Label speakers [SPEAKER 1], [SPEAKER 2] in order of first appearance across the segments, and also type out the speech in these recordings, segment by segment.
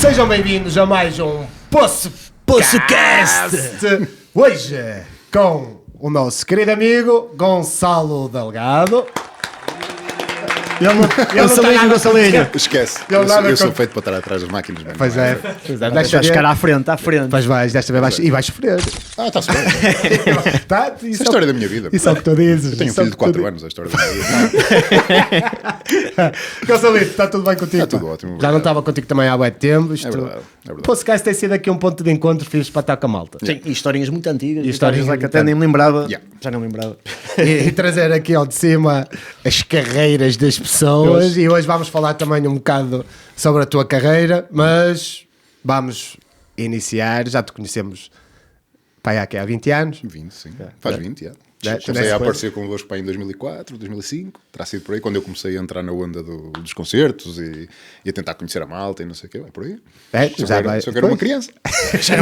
[SPEAKER 1] Sejam bem-vindos a mais um PoçoCast. Hoje com o nosso querido amigo Gonçalo Delgado.
[SPEAKER 2] Gonçalinho.
[SPEAKER 3] Esquece, eu sou feito para estar atrás das máquinas mesmo.
[SPEAKER 1] Pois é.
[SPEAKER 2] Vais ficar à frente.
[SPEAKER 1] Pois vais, desta vez e vais sofrer.
[SPEAKER 3] Está-se bem.
[SPEAKER 1] Tá?
[SPEAKER 3] Isso é a história da minha vida.
[SPEAKER 1] Isso é o que tu dizes.
[SPEAKER 3] Eu tenho um filho de 4 anos, a história da minha vida.
[SPEAKER 1] Gonçalito, está tudo bem contigo?
[SPEAKER 3] Está tudo ótimo.
[SPEAKER 1] Já não estava contigo também há bué tempo.
[SPEAKER 3] É verdade.
[SPEAKER 1] O podcast tem sido aqui um ponto de encontro fixe para estar com a malta.
[SPEAKER 2] Sim, e historinhas muito antigas.
[SPEAKER 1] E histórias
[SPEAKER 2] Histórias que
[SPEAKER 1] muito
[SPEAKER 2] até nem me lembrava.
[SPEAKER 3] Yeah.
[SPEAKER 2] Já não lembrava.
[SPEAKER 1] E trazer aqui ao de cima as carreiras das pessoas. E hoje vamos falar também um bocado sobre a tua carreira, mas vamos iniciar. Já te conhecemos há 20 anos.
[SPEAKER 3] 20, sim. Faz 20, já.
[SPEAKER 1] É,
[SPEAKER 3] Comecei a aparecer convosco para em 2004, 2005. Terá sido por aí quando eu comecei a entrar na onda dos concertos e a tentar conhecer a malta e não sei o quê. É por aí. Só que era uma criança.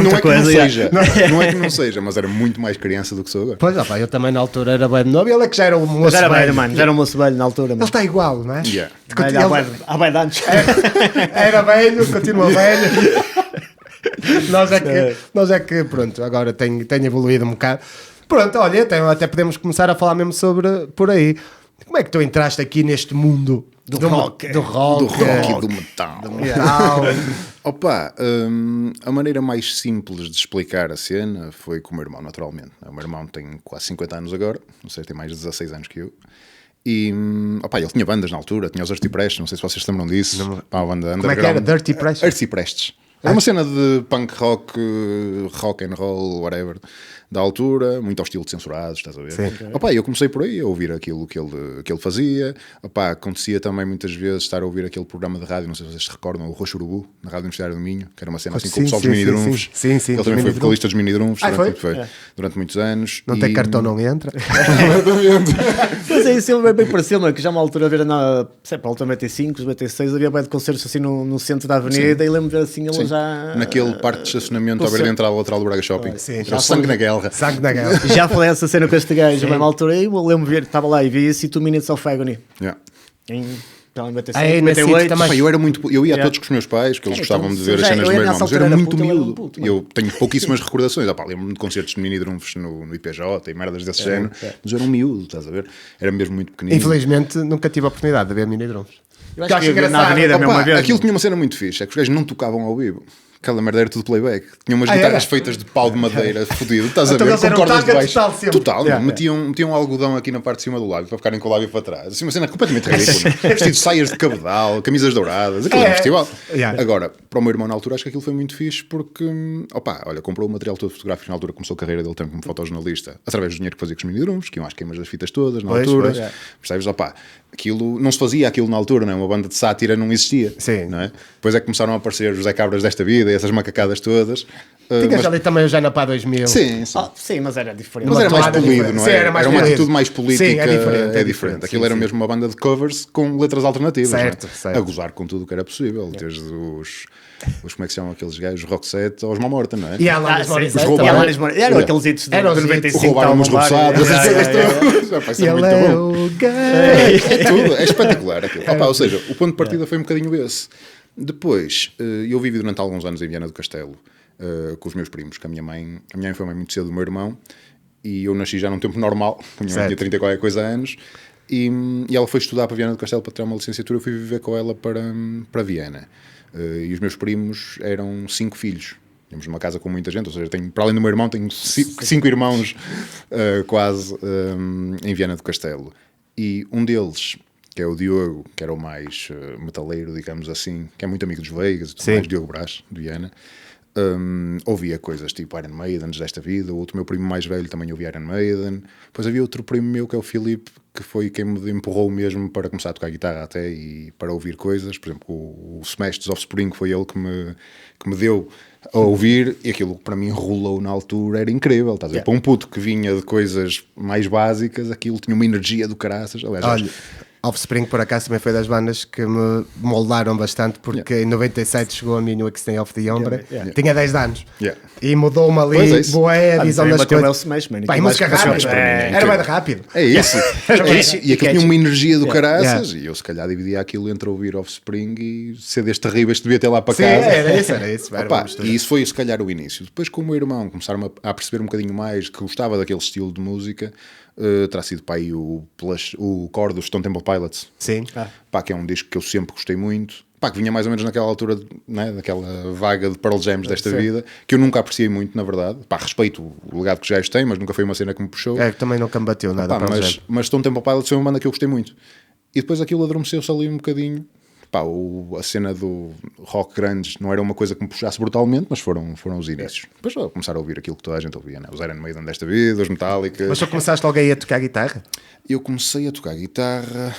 [SPEAKER 3] Não é que não seja. Não é que não seja, mas era muito mais criança do que sou agora.
[SPEAKER 1] Pois, eu também na altura era bem novo. Ele é que já era um moço
[SPEAKER 2] Já era
[SPEAKER 1] velho.
[SPEAKER 2] velho, mano. Já era um moço velho na altura.
[SPEAKER 1] Ele está igual, não é?
[SPEAKER 3] Yeah.
[SPEAKER 2] Há bem de anos.
[SPEAKER 1] Era velho, continua velho. Nós é que, pronto, agora tem evoluído um bocado. Pronto, olha, até podemos começar a falar mesmo sobre por aí. Como é que tu entraste aqui neste mundo
[SPEAKER 2] do rock
[SPEAKER 3] Do rock e do metal. Opa, a maneira mais simples de explicar a cena foi com o meu irmão, naturalmente. O meu irmão tem quase 50 anos agora, não sei, tem mais de 16 anos que eu. E opa, ele tinha bandas na altura, tinha os Dirty Prestes, não sei se vocês se lembram disso. Uma banda
[SPEAKER 1] Como é que era? Dirty Prestes?
[SPEAKER 3] Dirty Prestes. Era uma cena de punk rock, rock and roll, whatever, da altura, muito ao estilo de Censurados, estás a ver?
[SPEAKER 1] Sim.
[SPEAKER 3] Opa, eu comecei por aí a ouvir aquilo que ele fazia. Opa, acontecia também muitas vezes estar a ouvir aquele programa de rádio, não sei se vocês se recordam, o Roxo Urubu, na Rádio Universitária do Minho, que era uma cena assim com o pessoal dos Mini-Drumos.
[SPEAKER 1] Sim.
[SPEAKER 3] Ele também foi vocalista dos Mini-Drumos durante muitos anos.
[SPEAKER 1] Não tem cartão, não entra.
[SPEAKER 2] Mas é isso, ele bem pareceu, mano, que já uma altura a ver na altura 95, 96, havia bem de concertos assim no centro da avenida e lembro-me de ver assim, ele já...
[SPEAKER 3] Naquele parque de estacionamento à beira de entrada lateral do Braga Shopping.
[SPEAKER 1] Sim,
[SPEAKER 3] Era o sangue na guerra.
[SPEAKER 1] Sangue na guerra.
[SPEAKER 2] Já falei essa cena com este gajo, a mesma altura, e eu lembro-me de ver, estava lá e vi esse 2 Minutes of Agony.
[SPEAKER 3] Yeah.
[SPEAKER 2] Em 95,
[SPEAKER 1] Aí, nesse
[SPEAKER 2] 98.
[SPEAKER 1] também.
[SPEAKER 3] Pá, eu ia a todos com os meus pais, que eles gostavam de ver as cenas do meu irmão, mas eu era muito miúdo. Eu tenho pouquíssimas recordações. Lembro-me de concertos de mini-drumos no IPJ e merdas desse género, mas eu era um miúdo, estás a ver? Era mesmo muito pequenino.
[SPEAKER 1] Infelizmente nunca tive a oportunidade de ver mini-drums.
[SPEAKER 2] Eu acho que na avenida mesmo uma vez.
[SPEAKER 3] Aquilo tinha uma cena muito fixe, é que os gajos não tocavam ao vivo. Aquela merda era tudo playback. Tinha umas guitarras feitas de pau de madeira fodido, estás a ver? Com cordas de baixo. Total, metiam algodão aqui na parte de cima do lábio para ficarem com o lábio para trás. Assim, uma cena completamente ridícula. Vestido de saias de cabedal, camisas douradas, aquilo era um festival. Agora, para o meu irmão na altura, acho que aquilo foi muito fixe porque, comprou o material todo fotográfico na altura, começou a carreira dele também como fotojornalista, através do dinheiro que fazia com os mini-drums, que iam às queimas das fitas todas na altura. Percebes? Aquilo não se fazia aquilo na altura, não é? Uma banda de sátira não existia.
[SPEAKER 1] Sim.
[SPEAKER 3] Não é? Depois é que começaram a aparecer os José Cabras desta vida e essas macacadas todas.
[SPEAKER 1] Tinhas ali também o Jana Pá 2000.
[SPEAKER 3] Sim.
[SPEAKER 2] Sim, mas era diferente.
[SPEAKER 3] Mas era mais polido, não é?
[SPEAKER 1] Sim, era
[SPEAKER 3] uma atitude mais política.
[SPEAKER 1] Sim, é diferente.
[SPEAKER 3] Aquilo era mesmo uma banda de covers com letras alternativas.
[SPEAKER 1] Certo.
[SPEAKER 3] A gozar com tudo o que era possível. Desde os como é que se chamam aqueles gajos? Roxette aos Mão Morta, não é?
[SPEAKER 1] E a Alanis Morissette.
[SPEAKER 2] Eram aqueles hits de 95.
[SPEAKER 3] Roubaram-me os repousados.
[SPEAKER 1] Ele é o gay.
[SPEAKER 3] É tudo, é espetacular aquilo. Ou seja, o ponto de partida foi um bocadinho esse. Depois, eu vivi durante alguns anos em Viana do Castelo com os meus primos, que a minha mãe foi mãe muito cedo do meu irmão, e eu nasci já num tempo normal, a minha mãe tinha 30 e qualquer coisa anos, e ela foi estudar para Viana do Castelo para tirar uma licenciatura, eu fui viver com ela para Viana. E os meus primos eram 5 filhos. Tínhamos uma casa com muita gente, ou seja, para além do meu irmão, tenho 5 irmãos quase em Viana do Castelo. E um deles, que é o Diogo, que era o mais metaleiro, digamos assim, que é muito amigo dos Vegas, Diogo Brás, de Viana, ouvia coisas tipo Iron Maiden desta vida. O outro meu primo mais velho também ouvia Iron Maiden. Depois havia outro primo meu, que é o Filipe, que foi quem me empurrou mesmo para começar a tocar guitarra até e para ouvir coisas. Por exemplo, o Smash dos Offspring foi ele que me deu a ouvir, e aquilo que para mim rolou na altura era incrível, estás a ver? Para um puto que vinha de coisas mais básicas, aquilo tinha uma energia do caraças. Aliás,
[SPEAKER 1] Offspring, por acaso, também foi das bandas que me moldaram bastante, porque em 97 chegou a mim no X-Day of the Hombre, tinha 10 anos, e mudou-me ali, boé, a visão das coisas.
[SPEAKER 2] Smash, man,
[SPEAKER 1] Pá, e música rápida, era mais rápido.
[SPEAKER 3] É isso. E aquilo tinha uma energia do caraças, e eu se calhar dividia aquilo entre ouvir Offspring e CDs terríveis que devia ter lá para casa.
[SPEAKER 1] Era isso.
[SPEAKER 3] E isso foi se calhar o início. Depois, com o meu irmão, começaram a perceber um bocadinho mais que gostava daquele estilo de música. Terá sido para aí o core dos Stone Temple Pilots.
[SPEAKER 1] Sim.
[SPEAKER 3] Pá, que é um disco que eu sempre gostei muito. Pá, que vinha mais ou menos naquela altura, né, daquela vaga de Pearl Jams desta vida, que eu nunca apreciei muito, na verdade. Pá, respeito o legado que já tem, mas nunca foi uma cena que me puxou.
[SPEAKER 1] Também nunca me bateu nada.
[SPEAKER 3] Pá, mas Stone Temple Pilots foi uma banda que eu gostei muito. E depois aquilo adormeceu-se ali um bocadinho. Pá, a cena do rock grunge não era uma coisa que me puxasse brutalmente, mas foram os inícios. Depois eu começar a ouvir aquilo que toda a gente ouvia, né? Os Iron Maiden desta vida, os Metallica.
[SPEAKER 1] Mas só começaste logo aí a tocar guitarra?
[SPEAKER 3] Eu comecei a tocar guitarra,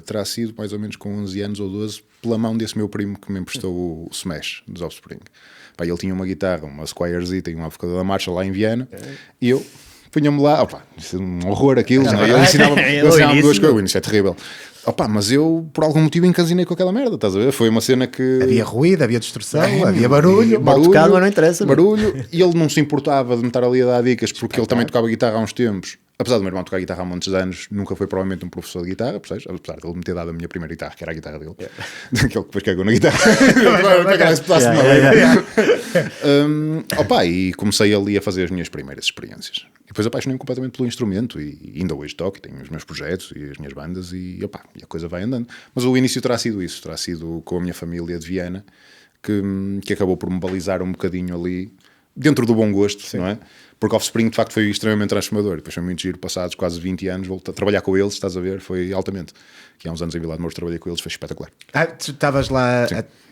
[SPEAKER 3] terá sido mais ou menos com 11 anos ou 12, pela mão desse meu primo que me emprestou o Smash, dos Offspring. Pá, ele tinha uma guitarra, uma Squier Z, e uma amplificador da Marshall lá em Viena, e eu punha-me lá, isso é um horror aquilo, não é? Ele ensinava-me duas coisas, isso é terrível. Mas eu, por algum motivo, encasinei com aquela merda, estás a ver? Foi uma cena que...
[SPEAKER 1] Havia ruído, havia destruição, havia barulho.
[SPEAKER 2] Mal tocado, mas não interessa.
[SPEAKER 3] Barulho, e ele não se importava de me estar ali a dar dicas, porque ele também tocava guitarra há uns tempos. Apesar do meu irmão tocar guitarra há muitos anos, nunca foi provavelmente um professor de guitarra, percebes? Apesar de ele me ter dado a minha primeira guitarra, que era a guitarra dele. Aquele que depois cagou na guitarra. E comecei ali a fazer as minhas primeiras experiências. E depois apaixonei-me completamente pelo instrumento e ainda hoje toco, tenho os meus projetos e as minhas bandas e a coisa vai andando. Mas o início terá sido isso, terá sido com a minha família de Viena, que acabou por me balizar um bocadinho ali, dentro do bom gosto, não é? Porque Offspring de facto foi extremamente transformador. Depois foi muito giro, passados quase 20 anos, voltei a trabalhar com eles, estás a ver, foi altamente. Que há uns anos em Vila de Mouros trabalhei com eles, foi espetacular.
[SPEAKER 1] Tu estavas lá.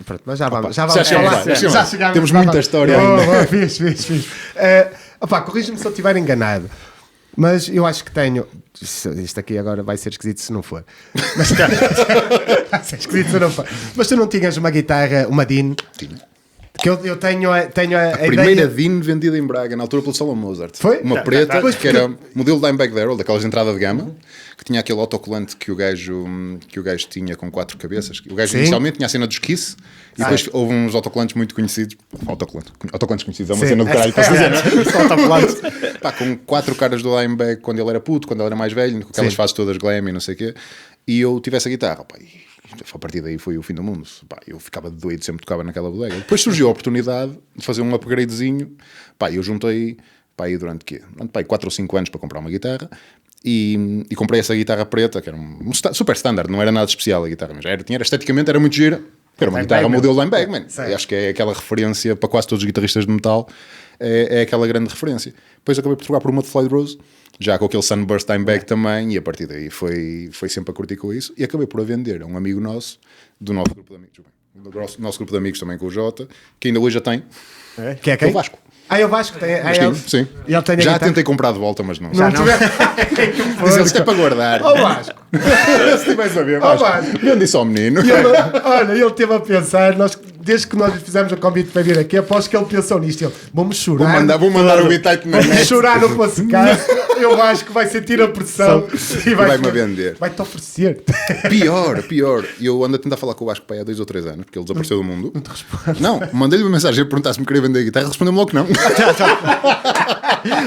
[SPEAKER 1] Pronto, mas já vamos falar.
[SPEAKER 3] Já chegamos. Temos muita história ainda.
[SPEAKER 1] Fiz. Corrija-me se eu estiver enganado. Mas eu acho que tenho. Isto aqui agora vai ser esquisito se não for. Vai ser esquisito se não for. Mas tu não tinhas uma guitarra, uma Dean?
[SPEAKER 3] Tinha.
[SPEAKER 1] Que eu tenho a
[SPEAKER 3] primeira
[SPEAKER 1] ideia...
[SPEAKER 3] Dean vendida em Braga, na altura pelo Salão Mozart.
[SPEAKER 1] Foi?
[SPEAKER 3] Uma preta, que era modelo Dimebag Darrell, daquelas de entrada de gama, que tinha aquele autocolante que o gajo tinha com 4 cabeças. O gajo inicialmente tinha a cena dos Kiss, e depois houve uns autocolantes muito conhecidos. Autocolantes conhecidos, é uma cena do caralho para dizer. Com 4 caras do Dimebag quando ele era puto, quando ele era mais velho, com aquelas fases todas glam e não sei o quê. E eu tive essa guitarra, a partir daí foi o fim do mundo. Eu ficava doido, sempre tocava naquela bodega. Depois surgiu a oportunidade de fazer um upgradezinho. Eu juntei durante 4 ou 5 anos para comprar uma guitarra e comprei essa guitarra preta, que era um super standard, não era nada especial a guitarra, mas esteticamente era muito gira. Era uma guitarra modelo Dimebag, man. Acho que é aquela referência para quase todos os guitarristas de metal, é aquela grande referência. Depois acabei por trocar por uma de Floyd Rose, já com aquele Sunburst Dimebag também, e a partir daí foi sempre a curtir com isso, e acabei por a vender a um amigo nosso, do nosso grupo de amigos, do nosso grupo de amigos também com o Jota, que ainda hoje já tem,
[SPEAKER 1] que é quem?
[SPEAKER 3] O Vasco.
[SPEAKER 1] O Vasco tem.
[SPEAKER 3] Sim.
[SPEAKER 1] Já
[SPEAKER 3] tentei comprar de volta, mas não.
[SPEAKER 1] Não.
[SPEAKER 3] Diz que é para guardar.
[SPEAKER 1] Vasco.
[SPEAKER 3] Se tivesse a ver, Vasco. Eu disse ao menino.
[SPEAKER 1] Ele esteve a pensar, desde que nós lhe fizemos o convite para vir aqui, após que ele pensou nisto, vamos chorar.
[SPEAKER 3] Vou mandar o B-Type na net.
[SPEAKER 1] Chorar no Pascal. Eu acho que vai sentir a pressão
[SPEAKER 3] e vai-me vender.
[SPEAKER 1] Vai-te oferecer.
[SPEAKER 3] Pior. Eu ando a tentar falar com o Vasco há 2 ou 3 anos, porque ele desapareceu do mundo. Não te responde. Não, mandei-lhe uma mensagem a perguntar se me queria vender a guitarra, respondeu-me logo que não.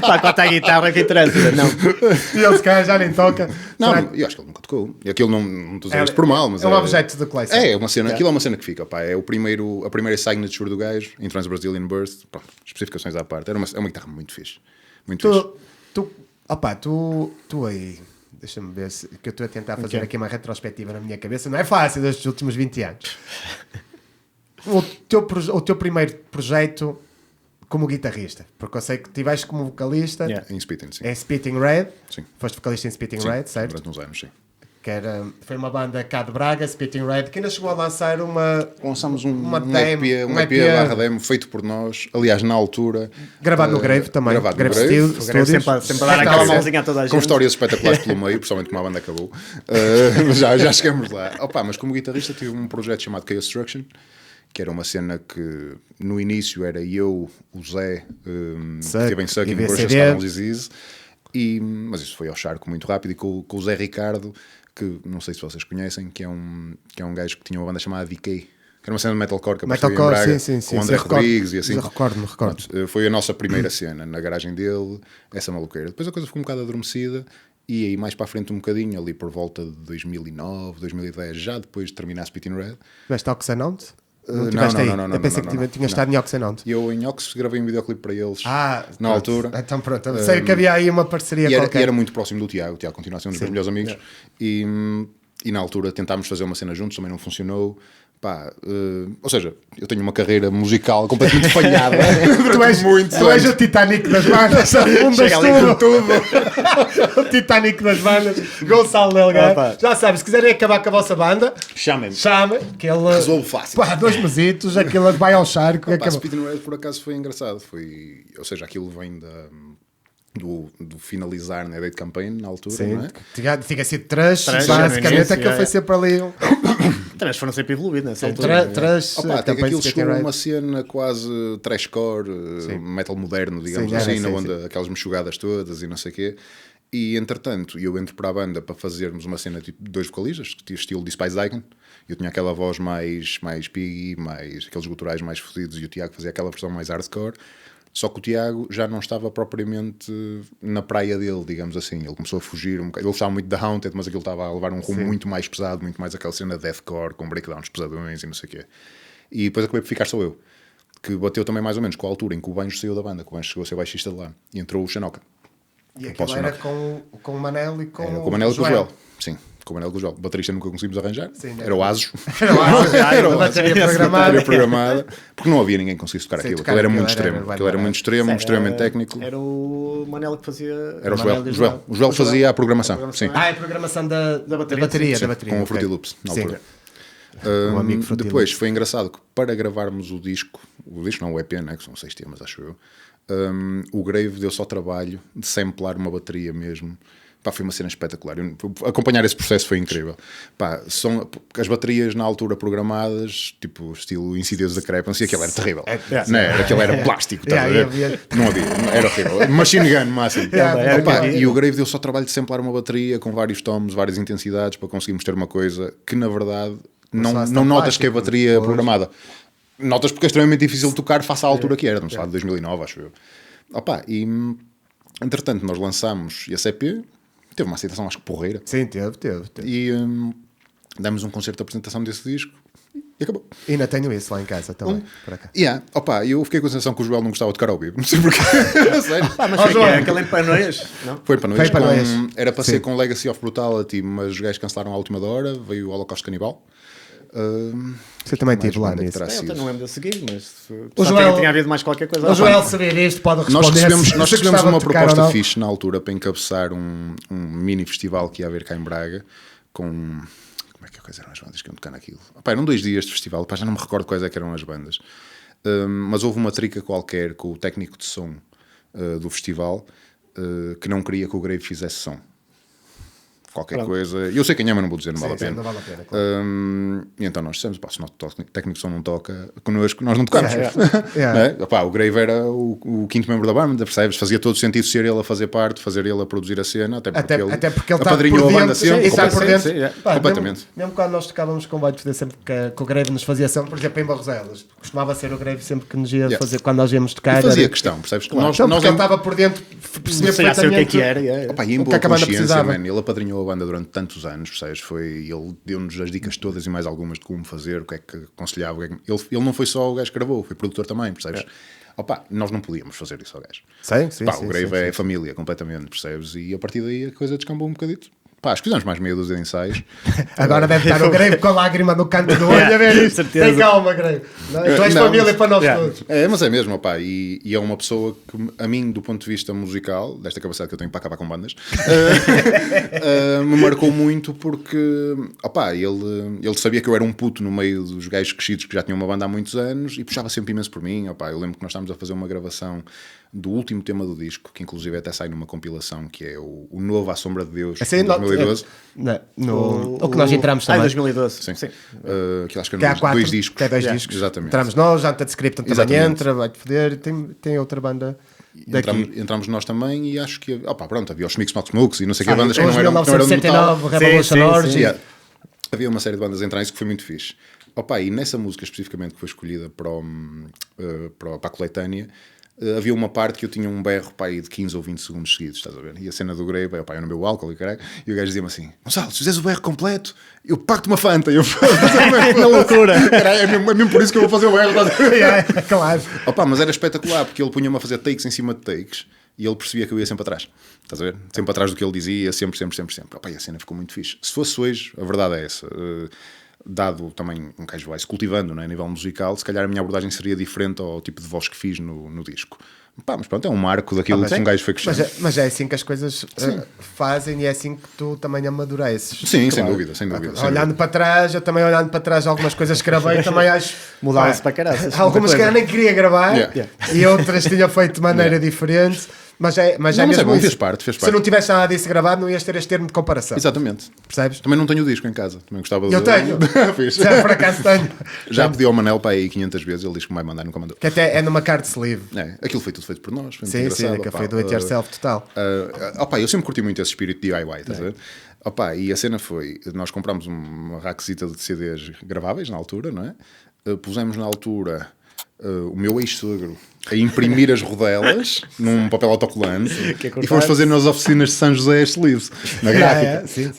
[SPEAKER 2] Quanto à guitarra que interessa, não.
[SPEAKER 1] E ele se calhar já nem toca.
[SPEAKER 3] Não, eu acho que ele nunca tocou. E aquilo não estou a dizer isto por mal, mas
[SPEAKER 1] é um objeto de coleção.
[SPEAKER 3] É uma cena, aquilo é uma cena que fica, é a primeira signature do gajo em Trans-Brazilian Burst. Pronto, especificações à parte. É uma guitarra muito fixe. Muito fixe.
[SPEAKER 1] Tu aí, deixa-me ver que eu estou a tentar fazer aqui uma retrospectiva na minha cabeça. Não é fácil destes últimos 20 anos. O teu primeiro projeto como guitarrista, porque eu sei que tiveste como vocalista
[SPEAKER 3] em Spitting, sim.
[SPEAKER 1] Em Spitting Red.
[SPEAKER 3] Sim.
[SPEAKER 1] Foste vocalista em Spitting Red, certo?
[SPEAKER 3] Durante uns anos, sim.
[SPEAKER 1] Que foi uma banda cá de Braga, Spitting Red, que ainda chegou a lançar
[SPEAKER 3] lançámos um EP/demo feito por nós, aliás, na altura.
[SPEAKER 1] Gravado no Grave também.
[SPEAKER 3] Grave
[SPEAKER 1] Studios.
[SPEAKER 2] Sempre dar aquela mãozinha a toda a gente.
[SPEAKER 3] Com histórias espetaculares pelo meio, principalmente como a banda acabou. Já chegamos lá. Mas como guitarrista tive um projeto chamado Chaos Destruction, que era uma cena que no início era eu, o Zé, que esteve em Sucking, Burst Disease. Mas isso foi ao charco muito rápido, e com o Zé Ricardo, que não sei se vocês conhecem, que é um gajo que tinha uma banda chamada Decay, que era uma cena de metalcore que apareceu em Braga,
[SPEAKER 1] sim,
[SPEAKER 3] com o André Rodrigues e assim.
[SPEAKER 1] Recordo-me.
[SPEAKER 3] Pronto, foi a nossa primeira cena, na garagem dele, essa maluqueira. Depois a coisa ficou um bocado adormecida, e aí mais para a frente um bocadinho, ali por volta de 2009, 2010, já depois de terminar Spitting Red.
[SPEAKER 1] Tiveste Oxenound?
[SPEAKER 3] Não.
[SPEAKER 1] Eu pensei que tinha estado em Oxenound.
[SPEAKER 3] E eu em Ox gravei um videoclipe para eles na altura.
[SPEAKER 1] Então pronto, sei que havia aí uma parceria qualquer.
[SPEAKER 3] E era muito próximo do Tiago. O Tiago continua a ser um dos meus melhores amigos. E na altura tentámos fazer uma cena juntos, também não funcionou. Pá, ou seja, eu tenho uma carreira musical completamente falhada.
[SPEAKER 1] tu és o Titanic das bandas,
[SPEAKER 3] Chega ali com tudo.
[SPEAKER 1] O Titanic das bandas, Gonçalo Delgado. Já sabes, se quiserem acabar com a vossa banda,
[SPEAKER 3] chamem-me.
[SPEAKER 1] Que ele
[SPEAKER 3] resolve fácil.
[SPEAKER 1] Pá, 2 mesitos, aquilo vai ao charco.
[SPEAKER 3] Speeding Red por acaso foi engraçado. Ou seja, aquilo vem do finalizar na Date Campaign na altura.
[SPEAKER 1] Sim,
[SPEAKER 3] não é?
[SPEAKER 1] tinha sido trash, basicamente aquilo foi sempre ali.
[SPEAKER 2] Três foram sempre evoluídos nessa
[SPEAKER 1] altura.
[SPEAKER 3] Até que aquilo chegou a uma cena quase trashcore, metal moderno, digamos assim, onde aquelas mexugadas todas e não sei o quê. E entretanto, eu entro para a banda para fazermos uma cena tipo de 2 vocalistas, que tinha estilo de Spice Icon. Eu tinha aquela voz mais piggy, mais aqueles guturais mais fodidos, e o Tiago fazia aquela versão mais hardcore. Só que o Tiago já não estava propriamente na praia dele, digamos assim. Ele começou a fugir um bocado. Ele gostava muito da Haunted, mas aquilo estava a levar um rumo muito mais pesado, muito mais aquela cena de deathcore, com breakdowns pesadões e não sei o quê. E depois acabei por ficar só eu, que bateu também mais ou menos com a altura em que o Banjo saiu da banda, que o Banjo chegou a ser baixista de lá, e entrou o Xanoca.
[SPEAKER 1] E aquilo era com o Manel e com
[SPEAKER 3] o Manel e com o Joel. Sim, com o Manel e com o Joel. O baterista nunca conseguimos arranjar.
[SPEAKER 1] Sim,
[SPEAKER 3] era o Asos.
[SPEAKER 1] Era o bateria
[SPEAKER 3] programada. Porque não havia ninguém que conseguisse tocar aquilo. Aquilo era muito extremo. Aquilo era muito extremo, extremamente técnico.
[SPEAKER 2] Era o Manel que fazia...
[SPEAKER 3] Era o Joel. O Joel fazia a programação. Sim.
[SPEAKER 1] A programação da bateria.
[SPEAKER 3] Com o Fruity Loops, na altura. Depois foi engraçado que para gravarmos o disco não, o EP, né, que são 6 temas, acho eu, o Grave deu só trabalho de samplar uma bateria mesmo. Pá, foi uma cena espetacular. Acompanhar esse processo foi incrível. Pá, são as baterias na altura programadas, tipo estilo Insidious da Crepa, aquilo era terrível. Aquilo era plástico, não havia, era horrível. Machine gun, máximo. E o Grave deu só trabalho de samplar uma bateria com vários tomes, várias intensidades, para conseguirmos ter uma coisa que na verdade não notas que é bateria programada. Notas porque é extremamente difícil de tocar face à altura que era. Estamos a falar de 2009, acho eu. E entretanto nós lançámos esse EP. Teve uma aceitação, acho que porreira.
[SPEAKER 1] Sim, teve.
[SPEAKER 3] E demos um concerto de apresentação desse disco e acabou.
[SPEAKER 1] E ainda tenho isso lá em casa também. Para cá.
[SPEAKER 3] Eu fiquei com a sensação que o Joel não gostava de tocar ao vivo. Não sei porquê.
[SPEAKER 2] Mas foi aquele em Panoias, não?
[SPEAKER 3] Foi em Panoias. Era para ser com Legacy of Brutality, mas os gajos cancelaram à última hora. Veio o Holocausto Canibal.
[SPEAKER 1] Você também estive lá nisso.
[SPEAKER 2] Eu não lembro de seguir, mas o Joel tinha havido mais qualquer coisa.
[SPEAKER 1] O Joel saber isto pode responder.
[SPEAKER 3] Nós recebemos uma proposta fixe na altura para encabeçar um mini festival que ia haver cá em Braga com... Como é que eram as bandas que iam tocar naquilo? Eram 2 dias de festival, já não me recordo quais eram as bandas. Mas houve uma trica qualquer com o técnico de som do festival que não queria que o Grave fizesse som. Qualquer coisa. Eu sei quem é, mas não vou dizer, não vale a pena.
[SPEAKER 1] Não vale a pena, claro.
[SPEAKER 3] E então nós dissemos, se o nosso técnico de som não toca connosco, nós não tocamos. O Grave era o 5º membro da banda, percebes? Fazia todo o sentido ser ele a fazer parte, fazer ele a produzir a cena, até porque ele
[SPEAKER 1] apadrinhou
[SPEAKER 3] a banda sempre.
[SPEAKER 1] Está por dentro.
[SPEAKER 3] Completamente.
[SPEAKER 1] Mesmo quando nós tocávamos com Baixo Foder, sempre que o Grave nos fazia som, por exemplo, em Barroselas, costumava ser o Grave sempre que nos ia fazer, quando nós íamos tocar.
[SPEAKER 3] E fazia questão, percebes?
[SPEAKER 1] Porque ele estava por dentro, percebia perfeitamente
[SPEAKER 2] o que era.
[SPEAKER 3] E em boa consciência, ele apadrinhou a banda durante tantos anos, percebes? Ele deu-nos as dicas todas e mais algumas de como fazer, o que é que aconselhava. Ele não foi só o gajo que gravou, foi produtor também, percebes? Nós não podíamos fazer isso ao gajo.
[SPEAKER 1] Sim,
[SPEAKER 3] o Grave é família, completamente, percebes? E a partir daí a coisa descambou um bocadito. Acho que fizemos mais meia dúzia de ensaios.
[SPEAKER 1] Agora deve estar o Grave com a lágrima no canto do olho a ver isso. Tem calma, Grave. Tu és família para nós todos.
[SPEAKER 3] Mas é mesmo, e é uma pessoa que, a mim, do ponto de vista musical, desta capacidade que eu tenho para acabar com bandas, me marcou muito porque ele sabia que eu era um puto no meio dos gajos crescidos que já tinham uma banda há muitos anos e puxava sempre imenso por mim. Eu lembro que nós estávamos a fazer uma gravação do último tema do disco, que inclusive até sai numa compilação, que é o novo À Sombra de Deus, de 2012.
[SPEAKER 1] O que nós entramos também.
[SPEAKER 2] 2012.
[SPEAKER 3] Sim. Que acho que eram 2 discos.
[SPEAKER 1] Que é 2 discos.
[SPEAKER 3] Exatamente.
[SPEAKER 1] Entramos nós, já Antes Scriptum também entra, vai-te foder. Tem outra banda
[SPEAKER 3] entramos nós também e acho que pronto, havia os Smokes Not Smokes e não sei o que bandas que
[SPEAKER 1] Os
[SPEAKER 3] não eram de metal.
[SPEAKER 1] 1979, Revolution Orgy.
[SPEAKER 3] Yeah. Havia uma série de bandas a entrar nisso que foi muito fixe. E nessa música especificamente que foi escolhida para a coletânea, havia uma parte que eu tinha um berro de 15 ou 20 segundos seguidos, estás a ver? E a cena do Grey, eu no meu álcool e o gajo dizia-me assim: Gonçalo, se fizeres o berro completo, eu pago-te uma Fanta. Eu
[SPEAKER 2] na loucura.
[SPEAKER 3] É mesmo por isso que eu vou fazer o berro.
[SPEAKER 1] Claro.
[SPEAKER 3] Mas era espetacular, porque ele punha-me a fazer takes em cima de takes e ele percebia que eu ia sempre atrás. Estás a ver? Sempre atrás do que ele dizia, sempre. E a cena ficou muito fixe. Se fosse hoje, a verdade é essa. Dado também um gajo vai-se cultivando, não é? A nível musical, se calhar a minha abordagem seria diferente ao tipo de voz que fiz no disco. Mas pronto, é um marco daquilo que um gajo foi crescendo.
[SPEAKER 1] Mas é assim que as coisas fazem e é assim que tu também amadureces.
[SPEAKER 3] Sim, claro. sem dúvida.
[SPEAKER 1] Olhando para trás, eu também olhando para trás algumas coisas que gravei, também acho...
[SPEAKER 2] Mudaram-se para caralho.
[SPEAKER 1] Algumas que eu nem queria gravar e outras tinha feito de maneira diferente. Mas é mesmo isso.
[SPEAKER 3] Fez parte.
[SPEAKER 1] Se não tivesse nada disso gravado, não ias ter este termo de comparação.
[SPEAKER 3] Exatamente.
[SPEAKER 1] Percebes?
[SPEAKER 3] Também não tenho o disco em casa. Também gostava de...
[SPEAKER 1] Eu tenho. Já por acaso tenho.
[SPEAKER 3] Já pedi ao Manel para aí 500 vezes. Ele diz que me vai mandar, nunca mandou.
[SPEAKER 1] Que até é numa card sleeve.
[SPEAKER 3] Aquilo foi tudo feito por nós. Foi muito
[SPEAKER 1] Sim,
[SPEAKER 3] engraçado.
[SPEAKER 1] foi do it yourself total.
[SPEAKER 3] Eu sempre curti muito esse espírito DIY, estás a ver? E a cena foi, nós comprámos uma rackzita de CDs graváveis na altura, não é? Pusemos na altura o meu ex-sogro a imprimir as rodelas num papel autocolante e fomos fazer nas oficinas de São José as sleeves na gráfica.
[SPEAKER 1] Sim.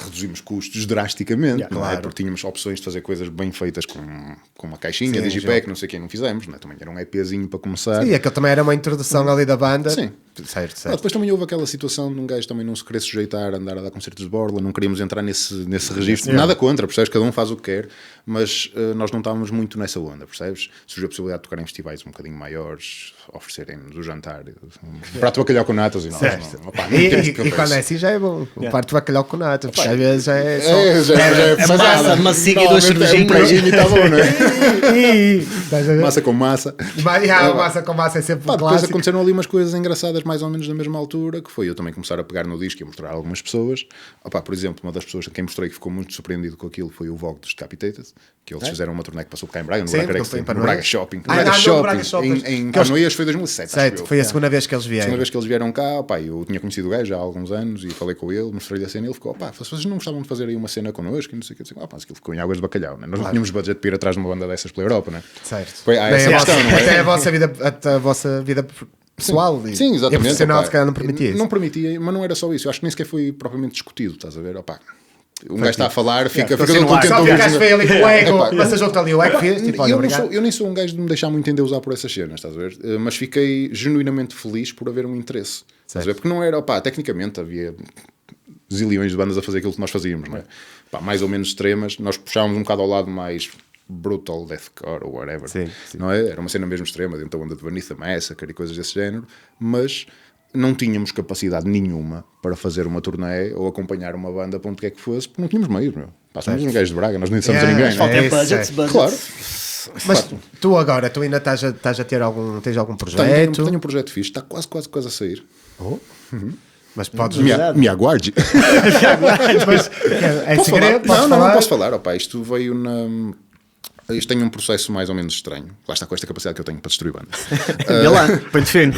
[SPEAKER 3] Reduzimos custos drasticamente, não é? Porque tínhamos opções de fazer coisas bem feitas com uma caixinha, digipack, não sei quem, não fizemos, não é? Também era um EPzinho para começar.
[SPEAKER 1] E aquilo também era uma introdução ali da banda.
[SPEAKER 3] Sim.
[SPEAKER 1] Certo.
[SPEAKER 3] Depois também houve aquela situação de um gajo também não se querer sujeitar a andar a dar concertos de borla, não queríamos entrar nesse registro. Nada contra, percebes? Cada um faz o que quer, mas nós não estávamos muito nessa onda, percebes? Surgiu a possibilidade de tocar em festivais um bocadinho maiores, oferecerem-nos o jantar, um prato de bacalhau com natas e nós.
[SPEAKER 1] E quando é assim já é bom. Um prato de bacalhau com natas, porque às vezes já é
[SPEAKER 2] só... massa, massinha e dois cervejinhos.
[SPEAKER 3] Um pratinho e está bom, não é? Massa com massa.
[SPEAKER 1] Massa com massa é sempre um
[SPEAKER 3] depois
[SPEAKER 1] clássico.
[SPEAKER 3] aconteceram ali umas coisas engraçadas mais ou menos na mesma altura, que foi eu também começar a pegar no disco e a mostrar a algumas pessoas. Por exemplo, uma das pessoas a quem mostrei que ficou muito surpreendido com aquilo foi o Vogue dos Decapitated, que eles fizeram uma turnê que passou cá em Braga, no Braga Shopping. Em Canoias foi 2007.
[SPEAKER 1] Certo, foi a segunda vez que eles vieram.
[SPEAKER 3] A segunda vez que eles vieram cá, eu tinha conhecido o gajo já há alguns anos e falei com ele, mostrei-lhe a cena e ele ficou, se vocês não gostavam de fazer aí uma cena connosco, e não sei o que, mas aquilo ficou em águas de bacalhau, né? Nós não tínhamos budget para ir atrás de uma banda dessas pela Europa, né?
[SPEAKER 1] Certo.
[SPEAKER 3] Até
[SPEAKER 1] a vossa vida pessoal e
[SPEAKER 3] sim, exatamente,
[SPEAKER 1] profissional se calhar não permitia isso.
[SPEAKER 3] Não permitia, mas não era só isso. Eu acho que nem sequer foi propriamente discutido, estás a ver? Um gajo está a falar, fica todo contente.
[SPEAKER 1] Só ficaste feio ali com o ego, mas junto ali o ego fez.
[SPEAKER 3] Eu nem sou um gajo de me deixar muito endeusar por essas cenas, estás a ver? Mas fiquei genuinamente feliz por haver um interesse. Estás a ver? Porque não era, tecnicamente havia zilhões de bandas a fazer aquilo que nós fazíamos, não é? Mais ou menos extremas, nós puxávamos um bocado ao lado mais brutal deathcore ou whatever, não é? Era uma cena mesmo extrema dentro da onda de Beneath the Massacre e coisas desse género, mas não tínhamos capacidade nenhuma para fazer uma turnê ou acompanhar uma banda para onde quer que fosse, porque não tínhamos meios, meu. Somos um gajo de Braga, nós não dissemos a ninguém.
[SPEAKER 2] Falta budgets.
[SPEAKER 3] Claro.
[SPEAKER 1] Mas tu agora, estás a ter tens algum projeto?
[SPEAKER 3] Tenho um projeto fixe, está quase a sair.
[SPEAKER 1] Mas podes...
[SPEAKER 3] Me aguarde.
[SPEAKER 1] Mas, é
[SPEAKER 3] posso
[SPEAKER 1] segredo?
[SPEAKER 3] Falar? Não posso falar. Isto veio na... Isto tem um processo mais ou menos estranho. Lá está com esta capacidade que eu tenho para destruir bandas.
[SPEAKER 2] Vê lá, põe-te fino.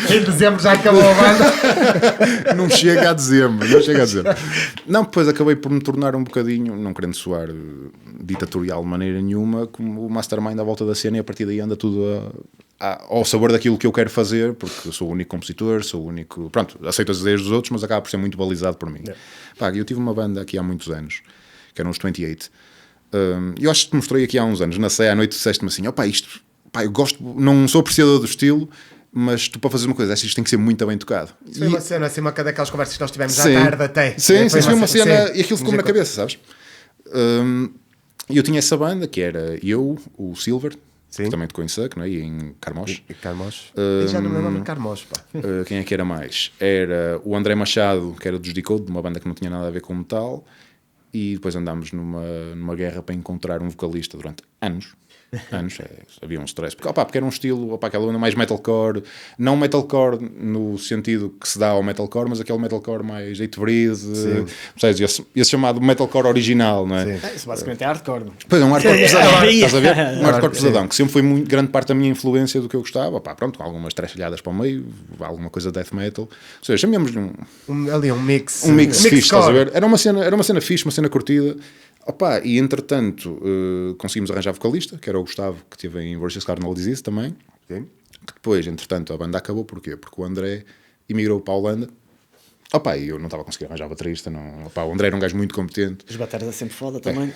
[SPEAKER 1] Em dezembro já acabou a banda.
[SPEAKER 3] Não chega a dezembro. Não, depois acabei por me tornar um bocadinho, não querendo soar ditatorial de maneira nenhuma, como o mastermind à volta da cena, e a partir daí anda tudo ao sabor daquilo que eu quero fazer, porque eu sou o único compositor, sou o único... Pronto, aceito as ideias dos outros, mas acaba por ser muito balizado por mim. Eu tive uma banda aqui há muitos anos, que eram os 28. Eu acho que te mostrei aqui há uns anos, na ceia à noite, disseste-me assim, eu gosto, não sou apreciador do estilo, mas tu para fazer uma coisa, isto tem que ser muito bem tocado.
[SPEAKER 1] Isso foi uma cena, assim, uma daquelas conversas que nós tivemos à tarde até.
[SPEAKER 3] Sim, foi uma cena, e aquilo ficou-me na cabeça, sabes? E eu tinha essa banda, que era eu, o Silver, que também tocou em Suck, não é? E em Carmós.
[SPEAKER 1] Eu já não me lembro de Carmós, pá.
[SPEAKER 3] Quem é que era mais? Era o André Machado, que era dos Decode, de uma banda que não tinha nada a ver com metal. E depois andámos numa guerra para encontrar um vocalista durante anos. Anos, havia um stress. Porque era um estilo, aquela onda mais metalcore, não metalcore no sentido que se dá ao metalcore, mas aquele metalcore mais hate-breed, esse chamado metalcore original, não é?
[SPEAKER 2] Isso basicamente é hardcore.
[SPEAKER 3] Pois é, um hardcore pesadão, estás a ver? Um hardcore pesadão, que sempre foi muito grande parte da minha influência do que eu gostava. Pronto, com algumas trechilhadas para o meio, alguma coisa de death metal. Ou seja, chamamos
[SPEAKER 1] ali um mix.
[SPEAKER 3] Um mix fixe, estás a ver? Era uma cena fixe, uma cena curtida. E entretanto conseguimos arranjar vocalista, que era o Gustavo, que esteve em Versus Carnal Disease também.
[SPEAKER 1] Sim.
[SPEAKER 3] Que depois, entretanto, a banda acabou. Porquê? Porque o André emigrou para a Holanda. E eu não estava a conseguir arranjar baterista. Não. O André era um gajo muito competente.
[SPEAKER 2] Os bateras é sempre foda também.
[SPEAKER 3] E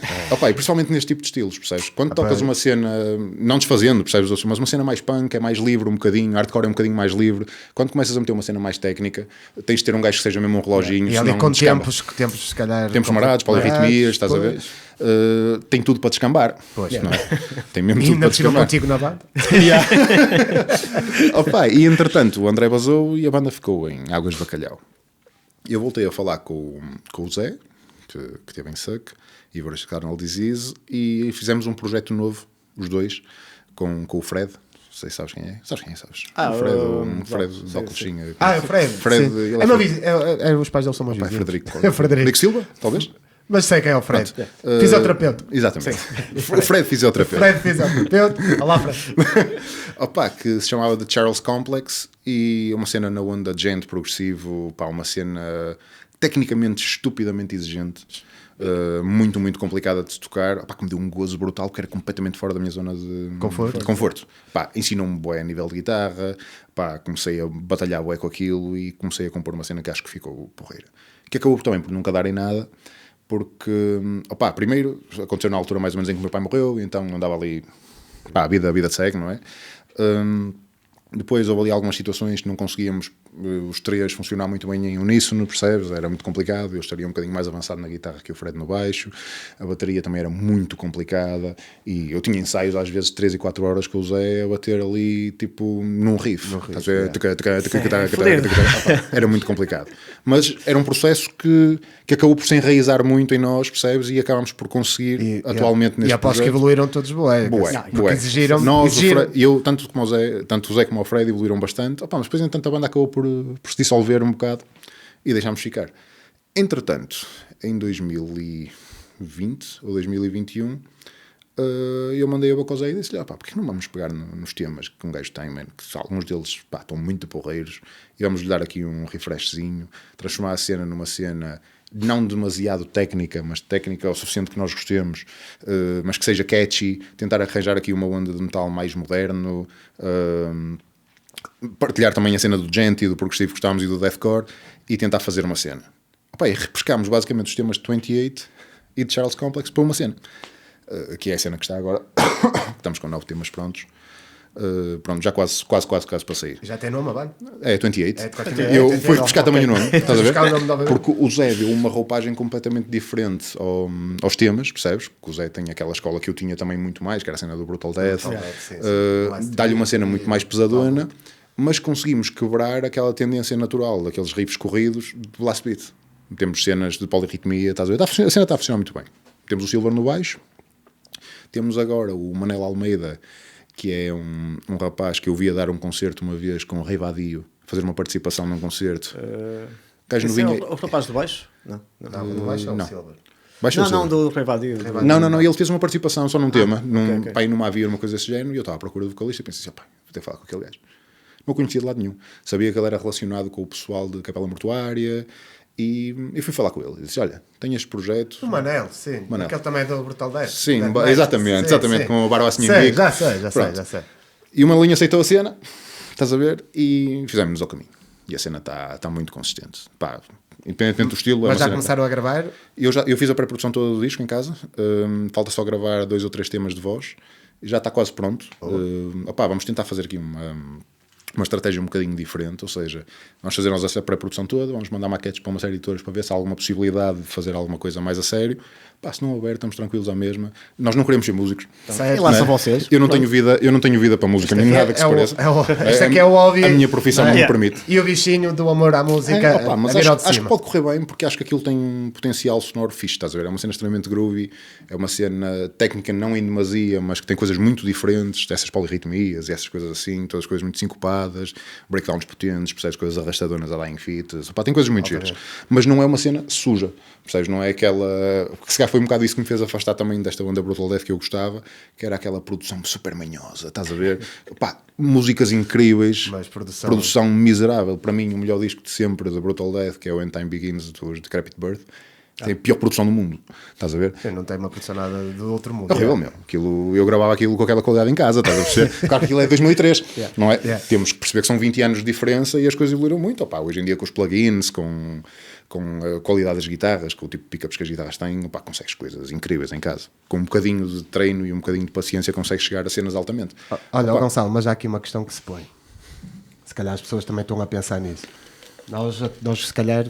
[SPEAKER 3] principalmente neste tipo de estilos, percebes? Quando tocas uma cena, não desfazendo, percebes? Mas uma cena mais punk, é mais livre um bocadinho, hardcore é um bocadinho mais livre. Quando começas a meter uma cena mais técnica, tens de ter um gajo que seja mesmo um reloginho.
[SPEAKER 1] E ali com tempos, se calhar...
[SPEAKER 3] Tempos marados, polirritmias, estás a ver? Tem tudo para descambar. Pois. Não é? Tem mesmo tudo para descambar.
[SPEAKER 1] Contigo na banda.
[SPEAKER 3] E entretanto, o André basou e a banda ficou em Águas de Bacalhau. Eu voltei a falar com o Zé, que teve em Suck, e Versus Carnal Disease, e fizemos um projeto novo, os dois, com o Fred. Não sei se sabes quem é. Sabes quem é, sabes? O Fred de óculosinha.
[SPEAKER 1] O Fred.
[SPEAKER 3] Fred
[SPEAKER 1] os pais dele são meus vizinhos.
[SPEAKER 3] Frederico Silva, talvez?
[SPEAKER 1] Mas sei quem é o Fred. Fisioterapeuta.
[SPEAKER 3] Exatamente. O Fred fisioterapeuta.
[SPEAKER 1] Olá, Fred.
[SPEAKER 3] Que se chamava The Charles Complex, e uma cena na onda gente progressivo, uma cena tecnicamente estupidamente exigente, muito, muito complicada de se tocar, que me deu um gozo brutal, porque era completamente fora da minha zona de conforto. Ensinou-me bué a nível de guitarra, comecei a batalhar bué com aquilo e comecei a compor uma cena que acho que ficou porreira. Que acabou também por nunca dar em nada, porque, primeiro, aconteceu na altura mais ou menos em que o meu pai morreu, e então andava ali, a vida segue, não é? Depois houve ali algumas situações que não conseguíamos os três funcionar muito bem em uníssono, percebes? Era muito complicado, eu estaria um bocadinho mais avançado na guitarra que o Fred no baixo, a bateria também era muito complicada, e eu tinha ensaios às vezes de 3 e 4 horas que eu usei a bater ali, tipo, num riff. Era muito complicado. Mas era um processo que acabou por se enraizar muito em nós, percebes? E acabámos por conseguir atualmente neste projeto.
[SPEAKER 1] E após que evoluíram todos bué.
[SPEAKER 3] Bué.
[SPEAKER 1] Exigiram.
[SPEAKER 3] Eu, tanto o Zé como o Fred evoluíram bastante, mas depois entanto a banda acabou por se dissolver um bocado e deixámos ficar. Entretanto, em 2020 ou 2021, eu mandei a boca ao Zé e disse-lhe, porque não vamos pegar nos temas que um gajo tem, man, que alguns deles estão muito porreiros, e vamos lhe dar aqui um refreshzinho, transformar a cena numa cena não demasiado técnica, mas técnica o suficiente que nós gostemos, mas que seja catchy, tentar arranjar aqui uma onda de metal mais moderno, partilhar também a cena do gent e do progressivo que gostávamos e do deathcore, e tentar fazer uma cena. E repescámos basicamente os temas de 28 e de Charles Complex para uma cena, que é a cena que está agora. Estamos com 9 temas prontos. Já quase para sair.
[SPEAKER 1] Já tem nome, vai?
[SPEAKER 3] É 28. Eu fui buscar também o nome, estás a ver? Porque o Zé deu uma roupagem completamente diferente aos temas, percebes? Porque o Zé tem aquela escola que eu tinha também muito mais, que era a cena do Brutal Death. Dá-lhe uma cena muito mais pesadona, mas conseguimos quebrar aquela tendência natural daqueles riffs corridos de blast beat. Temos cenas de polirritmia, estás a ver? A cena está a funcionar muito bem. Temos o Silver no baixo, temos agora o Manel Almeida, que é um rapaz que eu vi a dar um concerto uma vez com o Rei Vadio, fazer uma participação num concerto.
[SPEAKER 2] O rapaz do baixo? Não.
[SPEAKER 1] Do baixo é o Silver.
[SPEAKER 2] Não, do Rei Vadio.
[SPEAKER 3] Não, ele fez uma participação só num tema, numa havia uma coisa desse género, e eu estava à procura do vocalista e pensei assim, vou ter que falar com aquele gajo. Não o conhecia de lado nenhum. Sabia que ele era relacionado com o pessoal de Capela Mortuária, e fui falar com ele. E disse, olha, tenho este projeto.
[SPEAKER 1] O Manel, sim. Aquele também é do Brutal Death.
[SPEAKER 3] Sim, exatamente, com a barba assim em bico.
[SPEAKER 1] Já sei.
[SPEAKER 3] E o Manelinho aceitou a cena, estás a ver, e fizemos-nos ao caminho. E a cena está muito consistente. Independentemente do estilo.
[SPEAKER 1] Mas já começaram a gravar?
[SPEAKER 3] Eu fiz a pré-produção toda do disco em casa. Falta só gravar 2 ou 3 temas de voz. Já está quase pronto. Vamos tentar fazer aqui uma estratégia um bocadinho diferente, ou seja, vamos fazer nós essa pré-produção toda, vamos mandar maquetes para uma série de editores para ver se há alguma possibilidade de fazer alguma coisa mais a sério. Pá, se não houver, estamos tranquilos à mesma. Nós não queremos ser músicos.
[SPEAKER 2] E lá são vocês.
[SPEAKER 3] Eu não tenho vida para música, nem nada que se pareça.
[SPEAKER 1] Isto aqui é o hobby.
[SPEAKER 3] A minha profissão não me permite.
[SPEAKER 1] E o bichinho do amor à música.
[SPEAKER 3] Mas acho que pode correr bem, porque acho que aquilo tem um potencial sonoro fixe, estás a ver? É uma cena extremamente groovy, é uma cena técnica não em demasia, mas que tem coisas muito diferentes, essas polirritmias e essas coisas assim, todas as coisas muito sincopadas, breakdowns potentes, percebes, coisas arrastadoras a dying fits, tem coisas muito giras. Mas não é uma cena suja, percebes? Não é aquela... Que se calhar foi um bocado isso que me fez afastar também desta onda Brutal Death que eu gostava, que era aquela produção super manhosa, estás a ver? Músicas incríveis,
[SPEAKER 1] mas
[SPEAKER 3] produção miserável. Para mim, o melhor disco de sempre da Brutal Death, que é o When Time Begins dos Decrepit Birth, tem a pior produção do mundo, estás a ver?
[SPEAKER 1] Não tem uma produção nada do outro mundo.
[SPEAKER 3] É horrível, meu. Eu gravava aquilo com aquela qualidade em casa, estás a perceber? Claro que aquilo é 2003, não é? Temos que perceber que são 20 anos de diferença e as coisas evoluíram muito. Hoje em dia com os plugins, com a qualidade das guitarras, com o tipo de pickups que as guitarras têm, consegues coisas incríveis em casa. Com um bocadinho de treino e um bocadinho de paciência consegues chegar a cenas altamente.
[SPEAKER 1] Olha, Gonçalo, mas há aqui uma questão que se põe. Se calhar as pessoas também estão a pensar nisso. Nós se calhar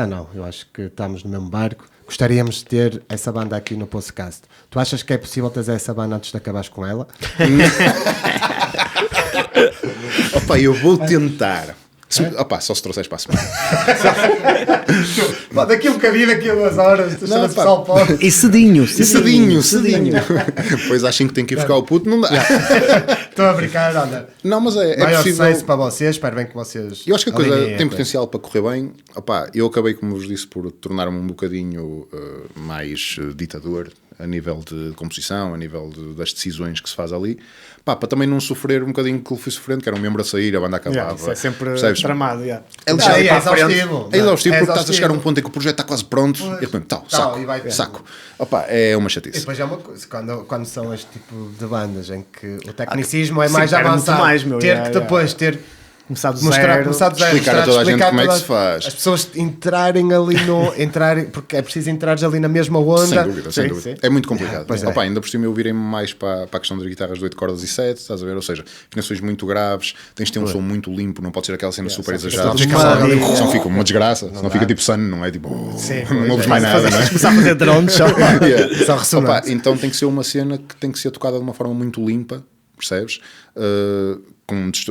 [SPEAKER 1] não, eu acho que estamos no mesmo barco. Gostaríamos de ter essa banda aqui no podcast. Tu achas que é possível ter essa banda antes de acabares com ela?
[SPEAKER 3] Eu vou tentar. Só se trouxeres para a semana.
[SPEAKER 1] Daqui um bocadinho, daqui a 2 horas.
[SPEAKER 2] E cedinho.
[SPEAKER 3] Pois achem que tem que ir buscar o puto, não dá.
[SPEAKER 1] Estou a brincar, olha.
[SPEAKER 3] Não, mas é
[SPEAKER 1] maior
[SPEAKER 3] possível.
[SPEAKER 1] sucesso para vocês, espero bem que vocês...
[SPEAKER 3] Eu acho que a coisa tem potencial para correr bem. Eu acabei, como vos disse, por tornar-me um bocadinho mais ditador a nível de composição, a nível das decisões que se faz ali. Para também não sofrer um bocadinho que eu fui sofrendo, que era um membro a sair, a banda acabava.
[SPEAKER 2] Isso é sempre tramado.
[SPEAKER 3] É exaustivo, porque estás a chegar a um ponto em que o projeto está quase pronto e de repente, saco. É uma chatice.
[SPEAKER 1] E depois é uma coisa, quando são este tipo de bandas em que o tecnicismo é mais avançado, ter começar do zero,
[SPEAKER 3] explicar a toda a gente como é que se faz.
[SPEAKER 1] As pessoas entrarem ali porque é preciso entrares ali na mesma onda.
[SPEAKER 3] Sem dúvida. Sim. É muito complicado. Ainda por cima eu virei-me mais para a questão das guitarras de 8 cordas e 7, estás a ver? Ou seja, afinações muito graves, tens de ter um som muito limpo, não pode ser aquela cena super exagerada. Senão fica uma desgraça, senão fica tipo Sun, não é? Tipo, não ouves mais nada, não é?
[SPEAKER 2] Começar a fazer drones só ressonantes.
[SPEAKER 3] Então tem que ser uma cena que tem que ser tocada de uma forma muito limpa, percebes?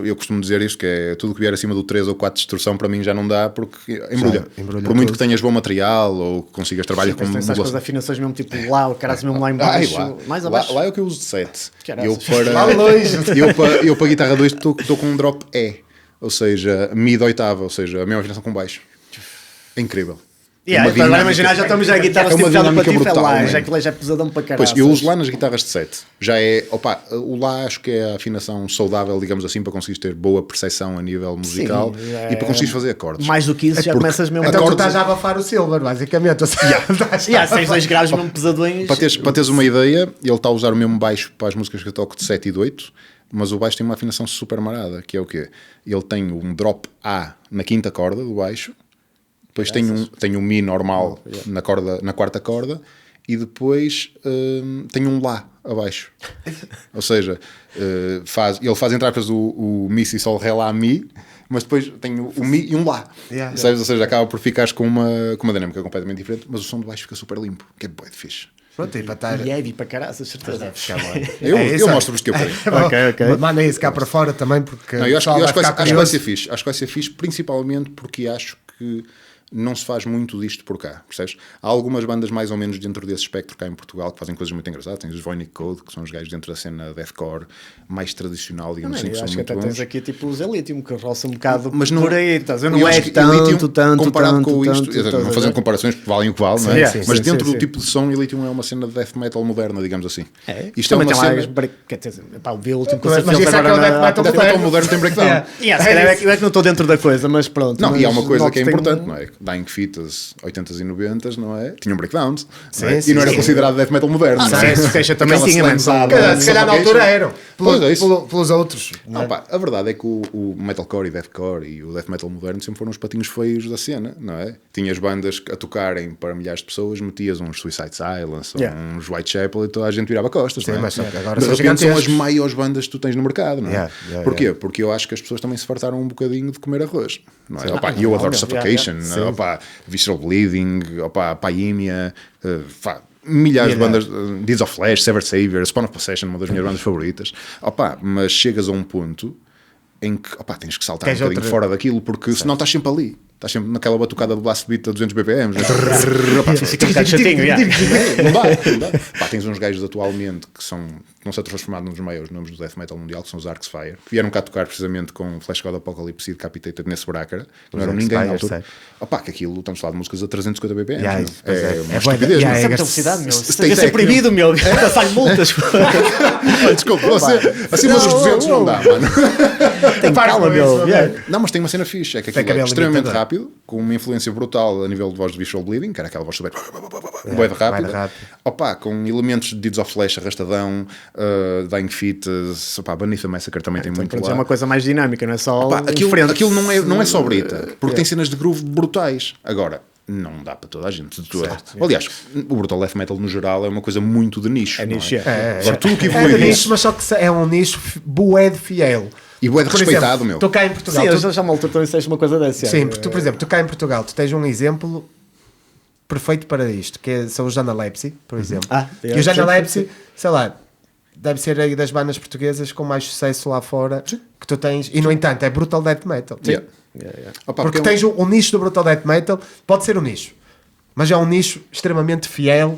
[SPEAKER 3] Eu costumo dizer isto, que é tudo que vier acima do 3 ou 4 de distorção para mim já não dá, porque embrulha por muito que tenhas bom material ou que consigas trabalhar com
[SPEAKER 2] essas coisas de afinações mesmo tipo lá, o cara mesmo lá em baixo, mais abaixo.
[SPEAKER 3] Lá é o que eu uso de 7. Eu para guitarra 2 estou com um drop E, ou seja, mid oitava, ou seja, a mesma afinação com baixo. É incrível.
[SPEAKER 2] Agora imaginar, já estamos a guitarra
[SPEAKER 3] esticada para ti,
[SPEAKER 2] lá, já é pesadão para caralho.
[SPEAKER 3] Pois, eu uso lá nas guitarras de 7. Já é, o lá acho que é a afinação saudável, digamos assim, para conseguires ter boa percepção a nível musical e para conseguires fazer acordes.
[SPEAKER 2] Mais do que isso, já começas mesmo
[SPEAKER 1] então tu estás a abafar o Silver, basicamente.
[SPEAKER 2] 6 graus mesmo pesadões.
[SPEAKER 3] Para teres uma ideia, ele está a usar o mesmo baixo para as músicas que eu toco de 7 e de 8, mas o baixo tem uma afinação super marada, que é o quê? Ele tem um drop A na quinta corda do baixo. Depois tem um Mi normal na 4ª corda e depois tem um Lá abaixo. Ou seja, ele faz entre aspas o Mi, Si, Sol, Ré, Lá, Mi, mas depois tem o Mi e um Lá. Ou seja, acaba por ficares com uma dinâmica completamente diferente, mas o som do baixo fica super limpo, que é bué de fixe.
[SPEAKER 1] Pronto, e para estar...
[SPEAKER 2] E heavy para caralho, certeza.
[SPEAKER 3] Eu mostro-vos que eu quero.
[SPEAKER 1] Ok. Mandem isso cá para fora também, porque...
[SPEAKER 3] Eu acho que vai ser fixe. Acho que vai ser fixe, principalmente porque acho que não se faz muito disto por cá, percebes? Há algumas bandas mais ou menos dentro desse espectro cá em Portugal que fazem coisas muito engraçadas. Tens os Voynich Code, que são os gajos dentro da cena deathcore mais tradicional, digamos assim, que são muito bons.
[SPEAKER 2] Tens aqui tipo os Elitium, que roça um bocado
[SPEAKER 3] mas não,
[SPEAKER 2] por aí, não é tanto
[SPEAKER 3] comparado com isto, não fazendo comparações, porque valem o que vale, não é? Mas dentro do tipo de som, Elitium é uma cena de death metal moderna, digamos assim.
[SPEAKER 2] Isto é uma cena... O Elitium com
[SPEAKER 1] certeza agora...
[SPEAKER 3] O death metal moderno tem breakdown.
[SPEAKER 2] Eu é que não estou dentro da coisa, mas pronto.
[SPEAKER 3] Não, e há uma coisa que é importante, não é? Dying Fetus, 80s e 90s, não é? Tinham breakdowns.
[SPEAKER 1] Sim,
[SPEAKER 3] não é?
[SPEAKER 1] sim,
[SPEAKER 3] E não era
[SPEAKER 1] sim.
[SPEAKER 3] considerado death metal moderno. não é?
[SPEAKER 2] Sim, também
[SPEAKER 3] Aquela
[SPEAKER 2] tinha, mano.
[SPEAKER 3] slamzada,
[SPEAKER 1] Se calhar na altura eram.
[SPEAKER 3] Pois é isso.
[SPEAKER 1] Pelos outros.
[SPEAKER 3] Ah, pá, a verdade é que o metalcore e deathcore e o death metal moderno sempre foram os patinhos feios da cena, não é? Tinhas bandas a tocarem para milhares de pessoas, metias uns Suicide Silence, uns Whitechapel e toda a gente virava costas,
[SPEAKER 1] Sim,
[SPEAKER 3] não é?
[SPEAKER 1] mas só que agora
[SPEAKER 3] De
[SPEAKER 1] são
[SPEAKER 3] repente são as
[SPEAKER 1] gigantescos.
[SPEAKER 3] maiores bandas que tu tens no mercado, não é?
[SPEAKER 1] Yeah,
[SPEAKER 3] Porquê? Porque eu acho que as pessoas também se fartaram um bocadinho de comer arroz, não é? Opa, e eu adoro Suffocation, opa, Visceral Bleeding, opa, Paimia, milhares de bandas, Deeds of Flesh, Severed Savior, Spawn of Possession, uma das minhas bandas favoritas, opa, mas chegas a um ponto em que tens que saltar um bocadinho fora daquilo, porque senão estás sempre ali. Estás sempre naquela batucada de blast beat a 200 BPM.
[SPEAKER 2] Fica um bocado chatinho,
[SPEAKER 3] Não dá. Pá, tens uns gajos atualmente que não se transformaram nos maiores nomes do death metal mundial, que são os Arxfire, que vieram cá tocar precisamente com Flash God Apocalypse e Decapitated nesse Bracara, que não eram ninguém na altura. Opá, que aquilo, estamos a falar de músicas a 350 BPM. É uma estupidez.
[SPEAKER 2] É muita velocidade, meu. Isso devia ser proibido, meu. Passar-lhe multas.
[SPEAKER 3] Desculpa, acima dos 200 não dá, mano.
[SPEAKER 2] Tem calma, meu.
[SPEAKER 3] Não, mas tem uma cena fixe, é que aquilo é extremamente rápido, com uma influência brutal a nível de voz de Visual Bleeding, que era aquela voz super bué de rápida. Opa, com elementos de Deeds of Flesh, arrastadão, Dying Fetus, opa, Beneath the Massacre também tem muito lá.
[SPEAKER 2] É uma coisa mais dinâmica, não é só
[SPEAKER 3] Opa, aquilo não é só brita, porque tem cenas de groove brutais. Agora, não dá para toda a gente. Aliás, o brutal death metal no geral é uma coisa muito de nicho.
[SPEAKER 2] É nicho,
[SPEAKER 3] Agora, tudo que
[SPEAKER 1] É
[SPEAKER 3] evolui
[SPEAKER 1] de nicho,
[SPEAKER 3] nisso.
[SPEAKER 1] mas só que é um nicho bué de fiel.
[SPEAKER 3] E bué de
[SPEAKER 1] Por
[SPEAKER 3] respeitado,
[SPEAKER 1] exemplo,
[SPEAKER 3] meu.
[SPEAKER 1] Tu cá em Portugal.
[SPEAKER 2] Sim, eu já me altura também disseste uma coisa dessa.
[SPEAKER 1] Sim, porque tu, por exemplo, tu cá em Portugal, tu tens um exemplo perfeito para isto, são os Analepsy, por exemplo. E os Analepsy, sei lá, deve ser aí das bandas portuguesas com mais sucesso lá fora que tu tens, e no entanto é brutal death metal.
[SPEAKER 3] Opa,
[SPEAKER 1] Porque tens o nicho do brutal death metal, pode ser um nicho, mas é um nicho extremamente fiel.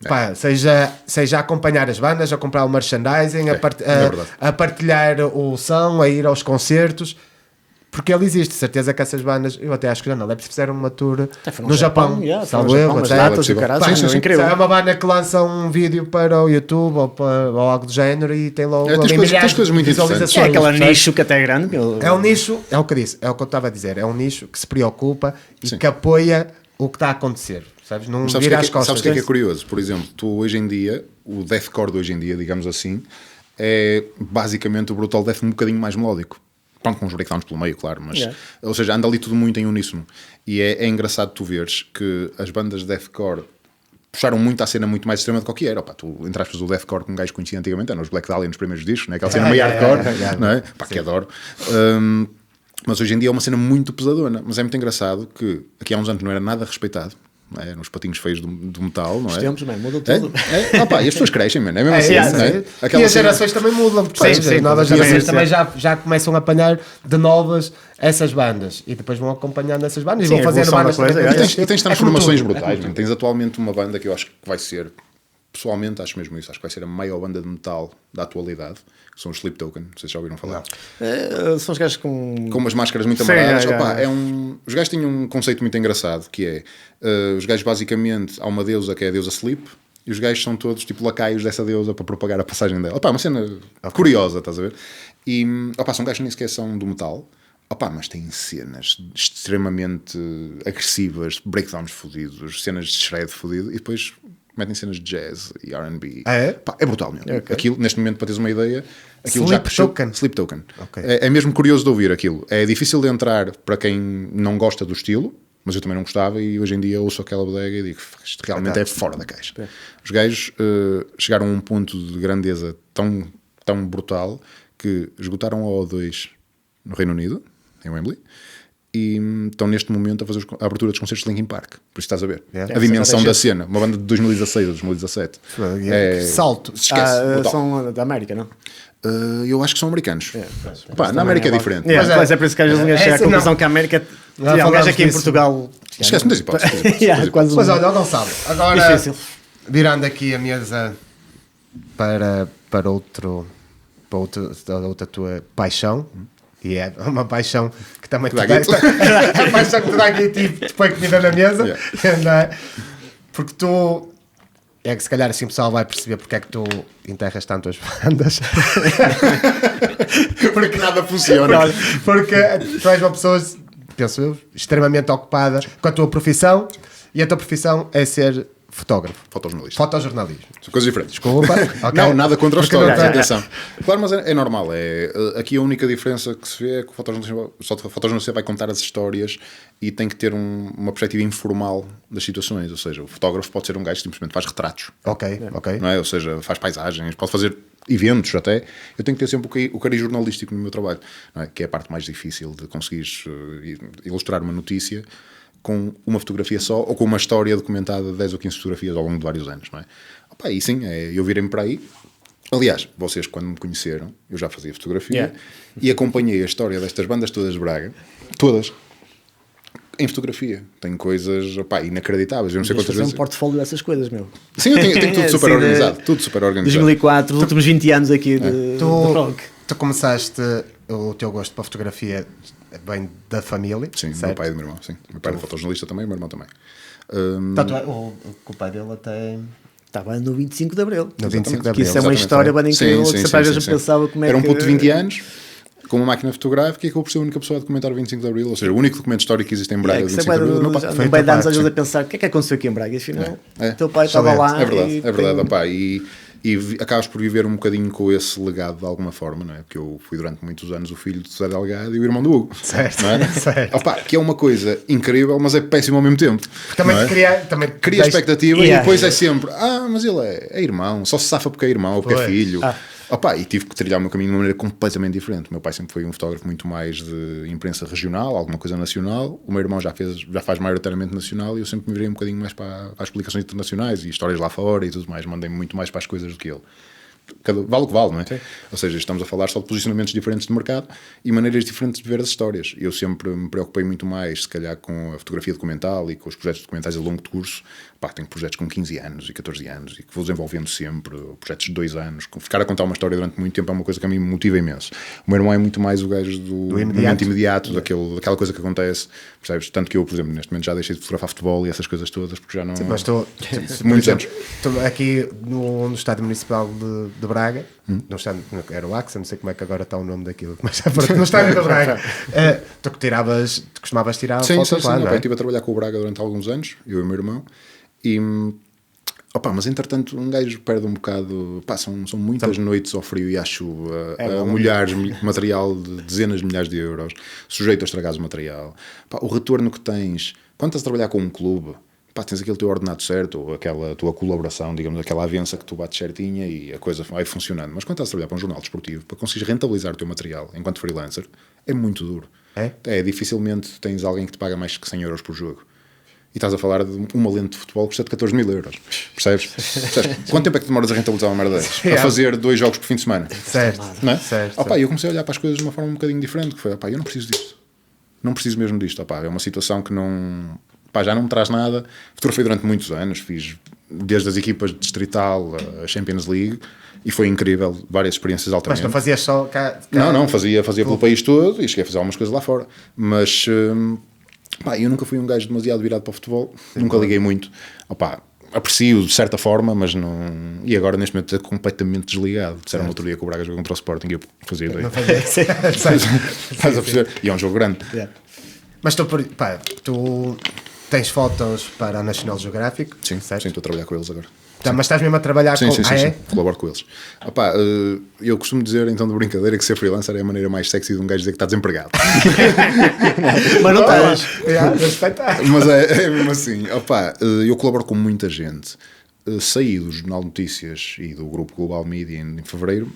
[SPEAKER 1] Pá, seja a acompanhar as bandas, a comprar o merchandising, a partilhar o som, a ir aos concertos, porque ele existe. Certeza que essas bandas, eu até acho que já não Lepsi fizeram uma tour no Japão, salvo erro, é uma banda que lança um vídeo para o YouTube ou algo do género e tem logo
[SPEAKER 3] tens coisas muito
[SPEAKER 2] visualizações. É aquele nicho que até é grande.
[SPEAKER 1] É um nicho, é o que eu disse, é o que eu estava a dizer, é um nicho que se preocupa e que apoia o que está a acontecer. Sabes? Não vira as costas.
[SPEAKER 3] Sabes o que é curioso? Por exemplo, tu hoje em dia, o deathcore de hoje em dia, digamos assim, é basicamente o brutal death um bocadinho mais melódico. Pronto, com uns breakdowns pelo meio, claro, mas ou seja, anda ali tudo muito em uníssono. E é engraçado tu veres que as bandas de deathcore puxaram muito à cena muito mais extrema do que era. Opa, tu entraste o deathcore com um gajo conhecido antigamente, eram os Black Dahlia nos primeiros discos, né? Aquela cena meio hardcore, não é? Pá, que adoro. Mas hoje em dia é uma cena muito pesadona. Mas é muito engraçado que aqui há uns anos não era nada respeitado. Não é? Nos patinhos feios do metal, não é?
[SPEAKER 2] Os tempos, mano, mudou tudo.
[SPEAKER 3] Opa, e as pessoas crescem, mano. É mesmo assim, não é?
[SPEAKER 1] E as gerações também mudam, porque as novas gerações também já começam a apanhar de novas essas bandas e depois vão acompanhando essas bandas e vão fazendo bandas.
[SPEAKER 3] E tens transformações brutais, mano. Tens atualmente uma banda que eu acho que vai ser, pessoalmente acho mesmo isso, acho que vai ser a maior banda de metal da atualidade, que são os Sleep Token, não sei se já ouviram falar.
[SPEAKER 2] São os gajos com
[SPEAKER 3] umas máscaras muito amaradas. Os gajos têm um conceito muito engraçado, que é, os gajos basicamente, há uma deusa que é a deusa Sleep, e os gajos são todos tipo lacaios dessa deusa para propagar a passagem dela. Uma cena curiosa, estás a ver? E são gajos que nem sequer são do metal, mas têm cenas extremamente agressivas, breakdowns fodidos, cenas de shred fodido, e depois metem cenas de jazz e R&B. É brutal, meu. Aquilo, neste momento, para teres uma ideia, aquilo Sleep Token. É mesmo curioso de ouvir aquilo. É difícil de entrar para quem não gosta do estilo, mas eu também não gostava, e hoje em dia ouço aquela bodega e digo, isto realmente é fora da caixa. Os gajos chegaram a um ponto de grandeza tão brutal que esgotaram a O2 no Reino Unido, em Wembley, e estão neste momento a fazer a abertura dos concertos de Linkin Park. Por isso estás a ver a dimensão da cena. Uma banda de 2016 ou 2017.
[SPEAKER 1] Salto.
[SPEAKER 2] São da América, não?
[SPEAKER 3] Eu acho que são americanos. Na América é diferente.
[SPEAKER 2] Mas é por isso que às vezes ninguém chega à conclusão que a América... Um gajo aqui em Portugal...
[SPEAKER 3] Esquece, não tens hipótese.
[SPEAKER 1] Mas olha, Gonçalo, agora virando aqui a mesa para outra tua paixão. E é uma paixão que também te dá a paixão que te dá aqui, tipo, põe comida na mesa, não é? Porque tu, é que se calhar assim o pessoal vai perceber porque é que tu enterras tanto as bandas.
[SPEAKER 3] Porque nada funciona.
[SPEAKER 1] Porque tu és uma pessoa penso eu, extremamente ocupada com a tua profissão, e a tua profissão é ser fotógrafo. Fotojornalismo.
[SPEAKER 3] São coisas diferentes.
[SPEAKER 1] Desculpa. Okay.
[SPEAKER 3] Não, nada contra os
[SPEAKER 1] Porque não
[SPEAKER 3] fotógrafos,
[SPEAKER 1] tem-
[SPEAKER 3] atenção. Claro, mas é normal. Aqui a única diferença que se vê é que o fotojornalista vai contar as histórias e tem que ter uma perspectiva informal das situações. Ou seja, o fotógrafo pode ser um gajo que simplesmente faz retratos.
[SPEAKER 1] Ok.
[SPEAKER 3] Não é? Ou seja, faz paisagens, pode fazer eventos até. Eu tenho que ter sempre o cariz jornalístico no meu trabalho, não é? Que é a parte mais difícil de conseguir ilustrar uma notícia com uma fotografia só ou com uma história documentada de 10 ou 15 fotografias ao longo de vários anos, não é? Opa, e sim, eu virei-me para aí. Aliás, vocês quando me conheceram, eu já fazia fotografia e acompanhei a história destas bandas todas de Braga, todas, em fotografia. Tem coisas, opá, inacreditáveis. Eu não sei
[SPEAKER 2] Tens de
[SPEAKER 3] quantas
[SPEAKER 2] fazer
[SPEAKER 3] vezes...
[SPEAKER 2] um portfólio dessas coisas, meu.
[SPEAKER 3] Sim, eu tenho tudo super
[SPEAKER 2] Sim,
[SPEAKER 3] organizado. Tudo super organizado.
[SPEAKER 2] 2004, os últimos 20 anos aqui de rock.
[SPEAKER 1] Tu começaste o teu gosto para fotografia bem da família.
[SPEAKER 3] Sim,
[SPEAKER 1] certo?
[SPEAKER 3] meu pai e do meu irmão, sim. Meu pai era fotojornalista também, o meu irmão também.
[SPEAKER 1] Tanto é, o pai dele até...
[SPEAKER 2] Estava no 25 de Abril.
[SPEAKER 1] No 25 de
[SPEAKER 2] Que
[SPEAKER 1] Abril.
[SPEAKER 2] isso é uma
[SPEAKER 3] Exatamente,
[SPEAKER 2] história
[SPEAKER 3] também.
[SPEAKER 2] bem incrível,
[SPEAKER 3] Sim,
[SPEAKER 2] que
[SPEAKER 3] sim,
[SPEAKER 2] sempre às
[SPEAKER 3] sim,
[SPEAKER 2] vezes
[SPEAKER 3] sim.
[SPEAKER 2] pensava como é
[SPEAKER 3] Era um
[SPEAKER 2] que...
[SPEAKER 3] puto de 20 anos, com uma máquina fotográfica e acabou por ser a única pessoa a documentar o 25 de Abril. Ou seja, o único documento histórico que existe em Braga
[SPEAKER 2] É,
[SPEAKER 3] do
[SPEAKER 2] que
[SPEAKER 3] 25 de Abril. do meu pai.
[SPEAKER 2] não vai dar-nos às vezes a pensar o que é que aconteceu aqui em Braga. E afinal, o teu pai estava lá.
[SPEAKER 3] É verdade,
[SPEAKER 2] e
[SPEAKER 3] é verdade,
[SPEAKER 2] tem-
[SPEAKER 3] opá, e acabas por viver um bocadinho com esse legado de alguma forma, não é? Porque eu fui durante muitos anos o filho de José Delgado e o irmão do Hugo.
[SPEAKER 1] Certo,
[SPEAKER 3] não é?
[SPEAKER 1] certo.
[SPEAKER 3] Opá, que é uma coisa incrível, mas é péssimo ao mesmo tempo.
[SPEAKER 1] Também
[SPEAKER 3] não é?
[SPEAKER 1] te cria deixa-
[SPEAKER 3] Expectativa
[SPEAKER 2] Yeah.
[SPEAKER 3] e depois é sempre, mas ele é irmão, só se safa porque é irmão ou porque é
[SPEAKER 1] Pois.
[SPEAKER 3] filho. Opá, e tive que trilhar o meu caminho de uma maneira completamente diferente. O meu pai sempre foi um fotógrafo muito mais de imprensa regional, alguma coisa nacional. O meu irmão já faz maioritariamente nacional e eu sempre me virei um bocadinho mais para as publicações internacionais e histórias lá fora e tudo mais. Mandei-me muito mais para as coisas do que ele. Vale o que vale, não é? Sim. Ou seja, estamos a falar só de posicionamentos diferentes de mercado e maneiras diferentes de ver as histórias. Eu sempre me preocupei muito mais, se calhar, com a fotografia documental e com os projetos documentais a longo de curso. Pá, tenho projetos com 15 anos e 14 anos e que vou desenvolvendo sempre, projetos de 2 anos. Ficar a contar uma história durante muito tempo é uma coisa que a mim me motiva imenso. O meu irmão é muito mais o gajo do momento imediato, daquela coisa que acontece, percebes? Tanto que eu, por exemplo, neste momento já deixei de fotografar futebol e essas coisas todas, porque já não...
[SPEAKER 1] Mas tu,
[SPEAKER 3] Muitos anos.
[SPEAKER 1] aqui no Estádio Municipal de Braga, no estádio, era o AXA, não sei como é que agora está o nome daquilo, mas no Estádio de Braga, tu costumavas tirar fotos lá, não é?
[SPEAKER 3] Eu estive a trabalhar com o Braga durante alguns anos, eu e o meu irmão, e... mas entretanto um gajo perde um bocado, são muitas noites ao frio e à chuva, a molhares material de dezenas de milhares de euros, sujeito a estragares o material. O retorno que tens, quando estás a trabalhar com um clube, tens aquele teu ordenado certo, ou aquela tua colaboração, digamos, aquela avença que tu bates certinha e a coisa vai funcionando. Mas quando estás a trabalhar para um jornal desportivo, para conseguires rentabilizar o teu material enquanto freelancer, é muito duro. Dificilmente tens alguém que te paga mais que 100 euros por jogo. E estás a falar de uma lente de futebol que custa de 14 mil euros. Percebes? Quanto tempo é que demoras a rentabilizar uma merda dessas? A fazer 2 jogos por fim de semana?
[SPEAKER 1] Certo,
[SPEAKER 3] Não é?
[SPEAKER 1] certo.
[SPEAKER 3] Eu comecei a olhar para as coisas de uma forma um bocadinho diferente, que foi, eu não preciso disto. Não preciso mesmo disto. É uma situação que não... já não me traz nada. Fotografei durante muitos anos, fiz desde as equipas de distrital a Champions League e foi incrível, várias experiências altamente.
[SPEAKER 1] Mas não fazias só cá?
[SPEAKER 3] Não, fazia pelo país todo e cheguei a fazer algumas coisas lá fora. Mas eu nunca fui um gajo demasiado virado para o futebol, nunca liguei muito. Aprecio de certa forma, mas não. E agora neste momento estou completamente desligado. Disseram no outro dia que o Braga jogou contra o Sporting e eu fazia ideia.
[SPEAKER 1] Não fazia.
[SPEAKER 3] Estás a perceber? E é um jogo grande.
[SPEAKER 1] Mas tu tens fotos para a National Geographic?
[SPEAKER 3] Sim,
[SPEAKER 1] certo?
[SPEAKER 3] estou a trabalhar com eles agora.
[SPEAKER 1] Mas estás mesmo a trabalhar com...
[SPEAKER 3] Sim,
[SPEAKER 1] é?
[SPEAKER 3] colaboro com eles. Eu costumo dizer, então, de brincadeira, que ser freelancer é a maneira mais sexy de um gajo dizer que está desempregado.
[SPEAKER 2] Mas não estás.
[SPEAKER 3] Mas é mesmo assim. Eu colaboro com muita gente. Saí do Jornal de Notícias e do Grupo Global Media em fevereiro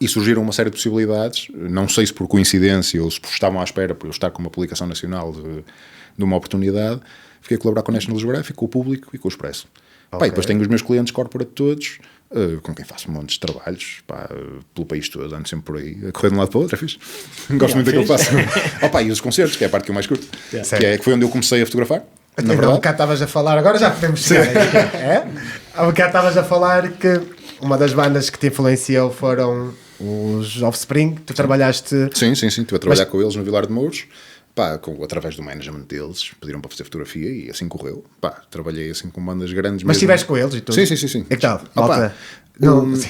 [SPEAKER 3] e surgiram uma série de possibilidades. Não sei se por coincidência ou se estavam à espera por eu estar com uma publicação nacional de uma oportunidade. Fiquei a colaborar com a National Geographic, com o Público e com o Expresso. E depois tenho os meus clientes corporate todos, com quem faço montes de trabalhos, pelo país todo, ando sempre por aí, a correr de um lado para o outro, é fixe. Gosto muito daquilo que faço. E os concertos, que é a parte que eu mais curto, que foi onde eu comecei a fotografar. Na verdade.
[SPEAKER 1] Há bocado estavas a falar, agora já podemos chegar aí. Há bocado estavas a falar que uma das bandas que te influenciou foram os Offspring, tu trabalhaste...
[SPEAKER 3] Sim, estive a trabalhar com eles no Vilar de Mouros. Através do management deles, pediram para fazer fotografia e assim correu. Trabalhei assim com bandas grandes.
[SPEAKER 1] Mas
[SPEAKER 3] mesmo.
[SPEAKER 1] estiveste com eles e tudo?
[SPEAKER 3] Sim.
[SPEAKER 1] E que tal?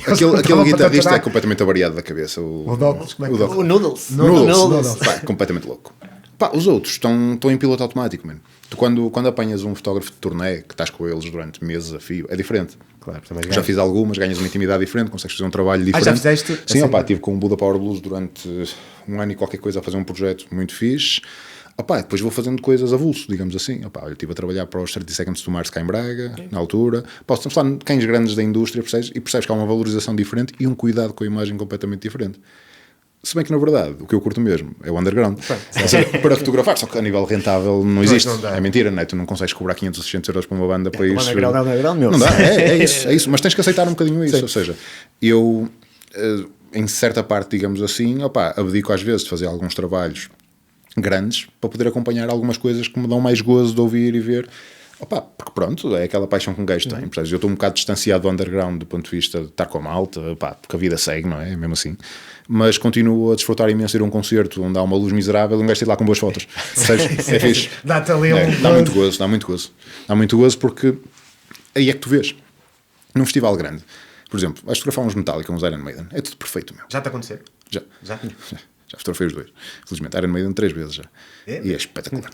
[SPEAKER 3] Aquele guitarrista é completamente avariado da cabeça.
[SPEAKER 1] O Douglas, como é que
[SPEAKER 2] O Noodles.
[SPEAKER 3] Noodles. Completamente louco. Pá, os outros estão em piloto automático, mano. Tu quando apanhas um fotógrafo de turnê, que estás com eles durante meses a fio, é diferente.
[SPEAKER 1] Claro, também
[SPEAKER 3] Já fiz algumas, ganhas uma intimidade diferente, consegues fazer um trabalho diferente.
[SPEAKER 1] já fizeste?
[SPEAKER 3] Sim,
[SPEAKER 1] Assim?
[SPEAKER 3] estive com o Buda Power Blues durante um ano e qualquer coisa a fazer um projeto muito fixe. Depois vou fazendo coisas avulso, digamos assim. Olha, estive a trabalhar para os 30 Seconds to Mars cá em Braga, na altura. Estamos a falar de cães grandes da indústria, percebes que há uma valorização diferente e um cuidado com a imagem completamente diferente. Se bem que, na verdade, o que eu curto mesmo é o underground. Ou seja, para fotografar, só que a nível rentável não existe.
[SPEAKER 1] Não é
[SPEAKER 3] mentira, não é? Tu não consegues cobrar 500 ou 600 euros para uma banda para isso.
[SPEAKER 2] Underground, meu.
[SPEAKER 3] Não dá, é isso. Mas tens que aceitar um bocadinho isso. Sim. Ou seja, eu, em certa parte, digamos assim, abdico às vezes de fazer alguns trabalhos grandes para poder acompanhar algumas coisas que me dão mais gozo de ouvir e ver. Porque pronto, é aquela paixão que um gajo tem. Eu estou um bocado distanciado do underground do ponto de vista de estar com a malta, porque a vida segue, não é? Mesmo assim. Mas continuo a desfrutar imenso ir a um concerto onde há uma luz miserável e um gajo ir lá com boas fotos. É fixe.
[SPEAKER 1] Dá-te ali
[SPEAKER 3] dá muito gozo. Dá muito gozo porque aí é que tu vês. Num festival grande, por exemplo, vais fotografar uns Metallica, uns Iron Maiden, é tudo perfeito, meu.
[SPEAKER 1] Já te aconteceu?
[SPEAKER 3] Já fotografei os dois. Felizmente, Iron Maiden 3 vezes já. E é espetacular.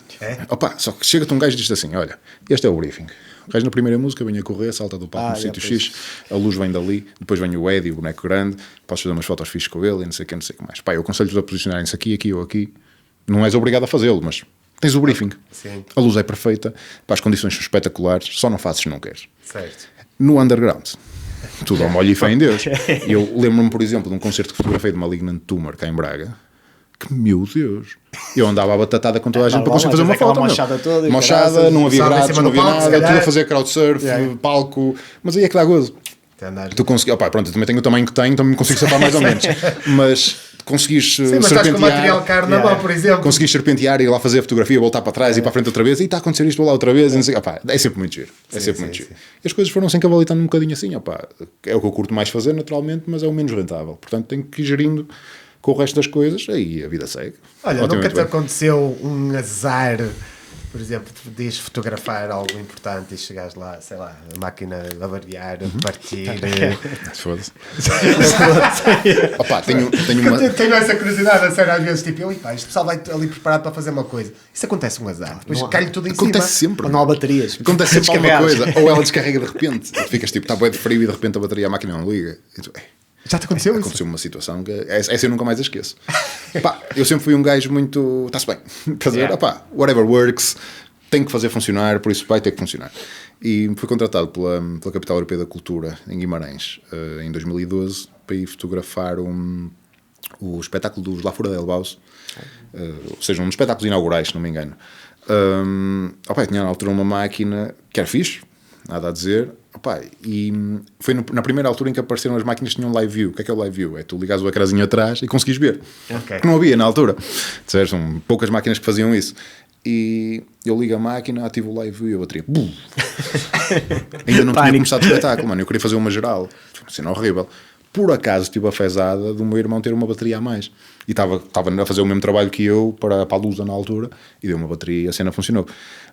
[SPEAKER 3] Só que chega-te um gajo e diz assim: olha, este é o briefing. O gajo na primeira música vem a correr, salta do palco no sítio X, a luz vem dali, depois vem o Eddie, o boneco grande, podes fazer umas fotos fixas com ele e não sei o que mais. Eu aconselho-vos a posicionarem-se aqui, aqui ou aqui. Não és obrigado a fazê-lo, mas tens o briefing.
[SPEAKER 1] Sim.
[SPEAKER 3] A luz é perfeita, as condições são espetaculares, só não fazes se não queres.
[SPEAKER 1] Certo.
[SPEAKER 3] No underground, tudo ao molho e fé em Deus. Eu lembro-me, por exemplo, de um concerto que fotografei de Malignant Tumor cá em Braga. Que, meu Deus, eu andava a batatada com toda a gente para conseguir fazer uma foto. Mochada, não havia grades, não havia nada, tudo a fazer crowdsurf, palco, mas aí é que dá gozo. Tu conseguis, pronto, eu também tenho o tamanho que tenho, então me consigo safar mais ou menos, mas conseguis
[SPEAKER 1] mas estás com material caro na mão, por exemplo.
[SPEAKER 3] Conseguis serpentear e ir lá fazer a fotografia, voltar para trás e para a frente outra vez, e está a acontecer isto, vou lá outra vez, e não sei, é sempre muito giro. Giro. E as coisas foram-se encavalitando um bocadinho assim, é o que eu curto mais fazer naturalmente, mas é o menos rentável, portanto tenho que ir gerindo com o resto das coisas, aí a vida segue.
[SPEAKER 1] Olha, nunca te aconteceu um azar, por exemplo, tu podias fotografar algo importante e chegares lá, sei lá, a máquina a variar, a partir...
[SPEAKER 3] Foda-se.
[SPEAKER 1] Tenho essa curiosidade, a sério, às vezes, tipo, este pessoal vai ali preparado para fazer uma coisa. Isso acontece um azar, depois cai-lhe tudo em cima.
[SPEAKER 3] Acontece sempre.
[SPEAKER 2] Ou não há baterias.
[SPEAKER 3] Acontece sempre alguma coisa. Ou ela descarrega de repente. Tu ficas tipo, está bué de frio e de repente a bateria, a máquina não liga. E tu,
[SPEAKER 1] já te aconteceu isso?
[SPEAKER 3] Aconteceu uma situação que essa eu nunca mais a esqueço. Eu sempre fui um gajo muito... Está-se bem. Estás a ver? Whatever works. Tem que fazer funcionar, por isso vai ter que funcionar. E fui contratado pela Capital Europeia da Cultura, em Guimarães, em 2012, para ir fotografar o espetáculo dos La Fura del Baus. Ou seja, um dos espetáculos inaugurais, se não me engano. Tinha na altura uma máquina que era fixe, nada a dizer. E foi na primeira altura em que apareceram as máquinas que tinham live view. O que é o live view? É tu ligares o ecrãzinho atrás e conseguis ver. Que não havia na altura. São poucas máquinas que faziam isso. E eu ligo a máquina, ativo o live view e a bateria. Ainda não tinha começado o espetáculo, mano. Eu queria fazer uma geral. Foi uma cena horrível. Por acaso tive a fezada do meu irmão ter uma bateria a mais. E estava a fazer o mesmo trabalho que eu para a Lusa na altura. E deu uma bateria e a cena funcionou.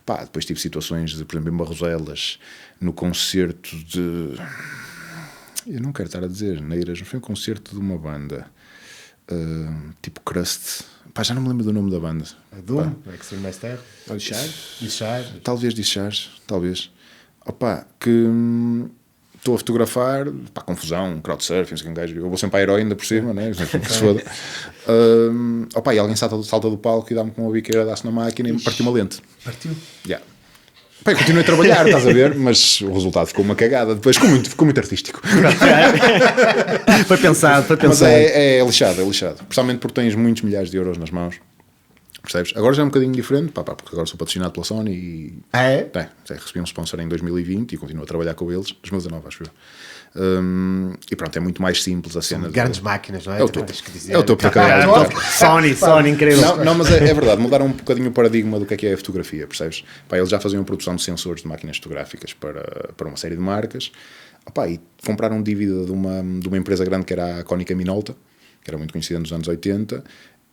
[SPEAKER 3] Depois tive situações de, por exemplo, em Barroselas, no concerto de... Eu não quero estar a dizer neiras, mas foi um concerto de uma banda tipo Crust. Já não me lembro do nome da banda.
[SPEAKER 1] A Doom? Extreme Master? Ou Discharge?
[SPEAKER 3] Talvez Discharge, talvez. Que estou a fotografar, confusão, crowdsurfing, um gajo, eu vou sempre à herói ainda por cima, né? Se foda. E alguém salta do palco e dá-me com uma biqueira, dá-se na máquina e me partiu uma lente.
[SPEAKER 1] Partiu?
[SPEAKER 3] Yeah. Eu continuei a trabalhar, estás a ver? Mas o resultado ficou uma cagada. Depois ficou muito artístico.
[SPEAKER 2] Foi pensado.
[SPEAKER 3] Mas é lixado. Principalmente porque tens muitos milhares de euros nas mãos. Percebes? Agora já é um bocadinho diferente, porque agora sou patrocinado pela Sony e... recebi um sponsor em 2020 e continuo a trabalhar com eles, 2019 acho eu. E pronto, é muito mais simples a cena.
[SPEAKER 1] Grandes máquinas, não é?
[SPEAKER 3] É o topo da cadeia.
[SPEAKER 2] Sony, incrível.
[SPEAKER 3] Não, mas é verdade, mudaram um bocadinho o paradigma do que é a fotografia, percebes? Eles já faziam produção de sensores de máquinas fotográficas para uma série de marcas. E compraram dívida de uma empresa grande que era a Konica Minolta, que era muito conhecida nos anos 80,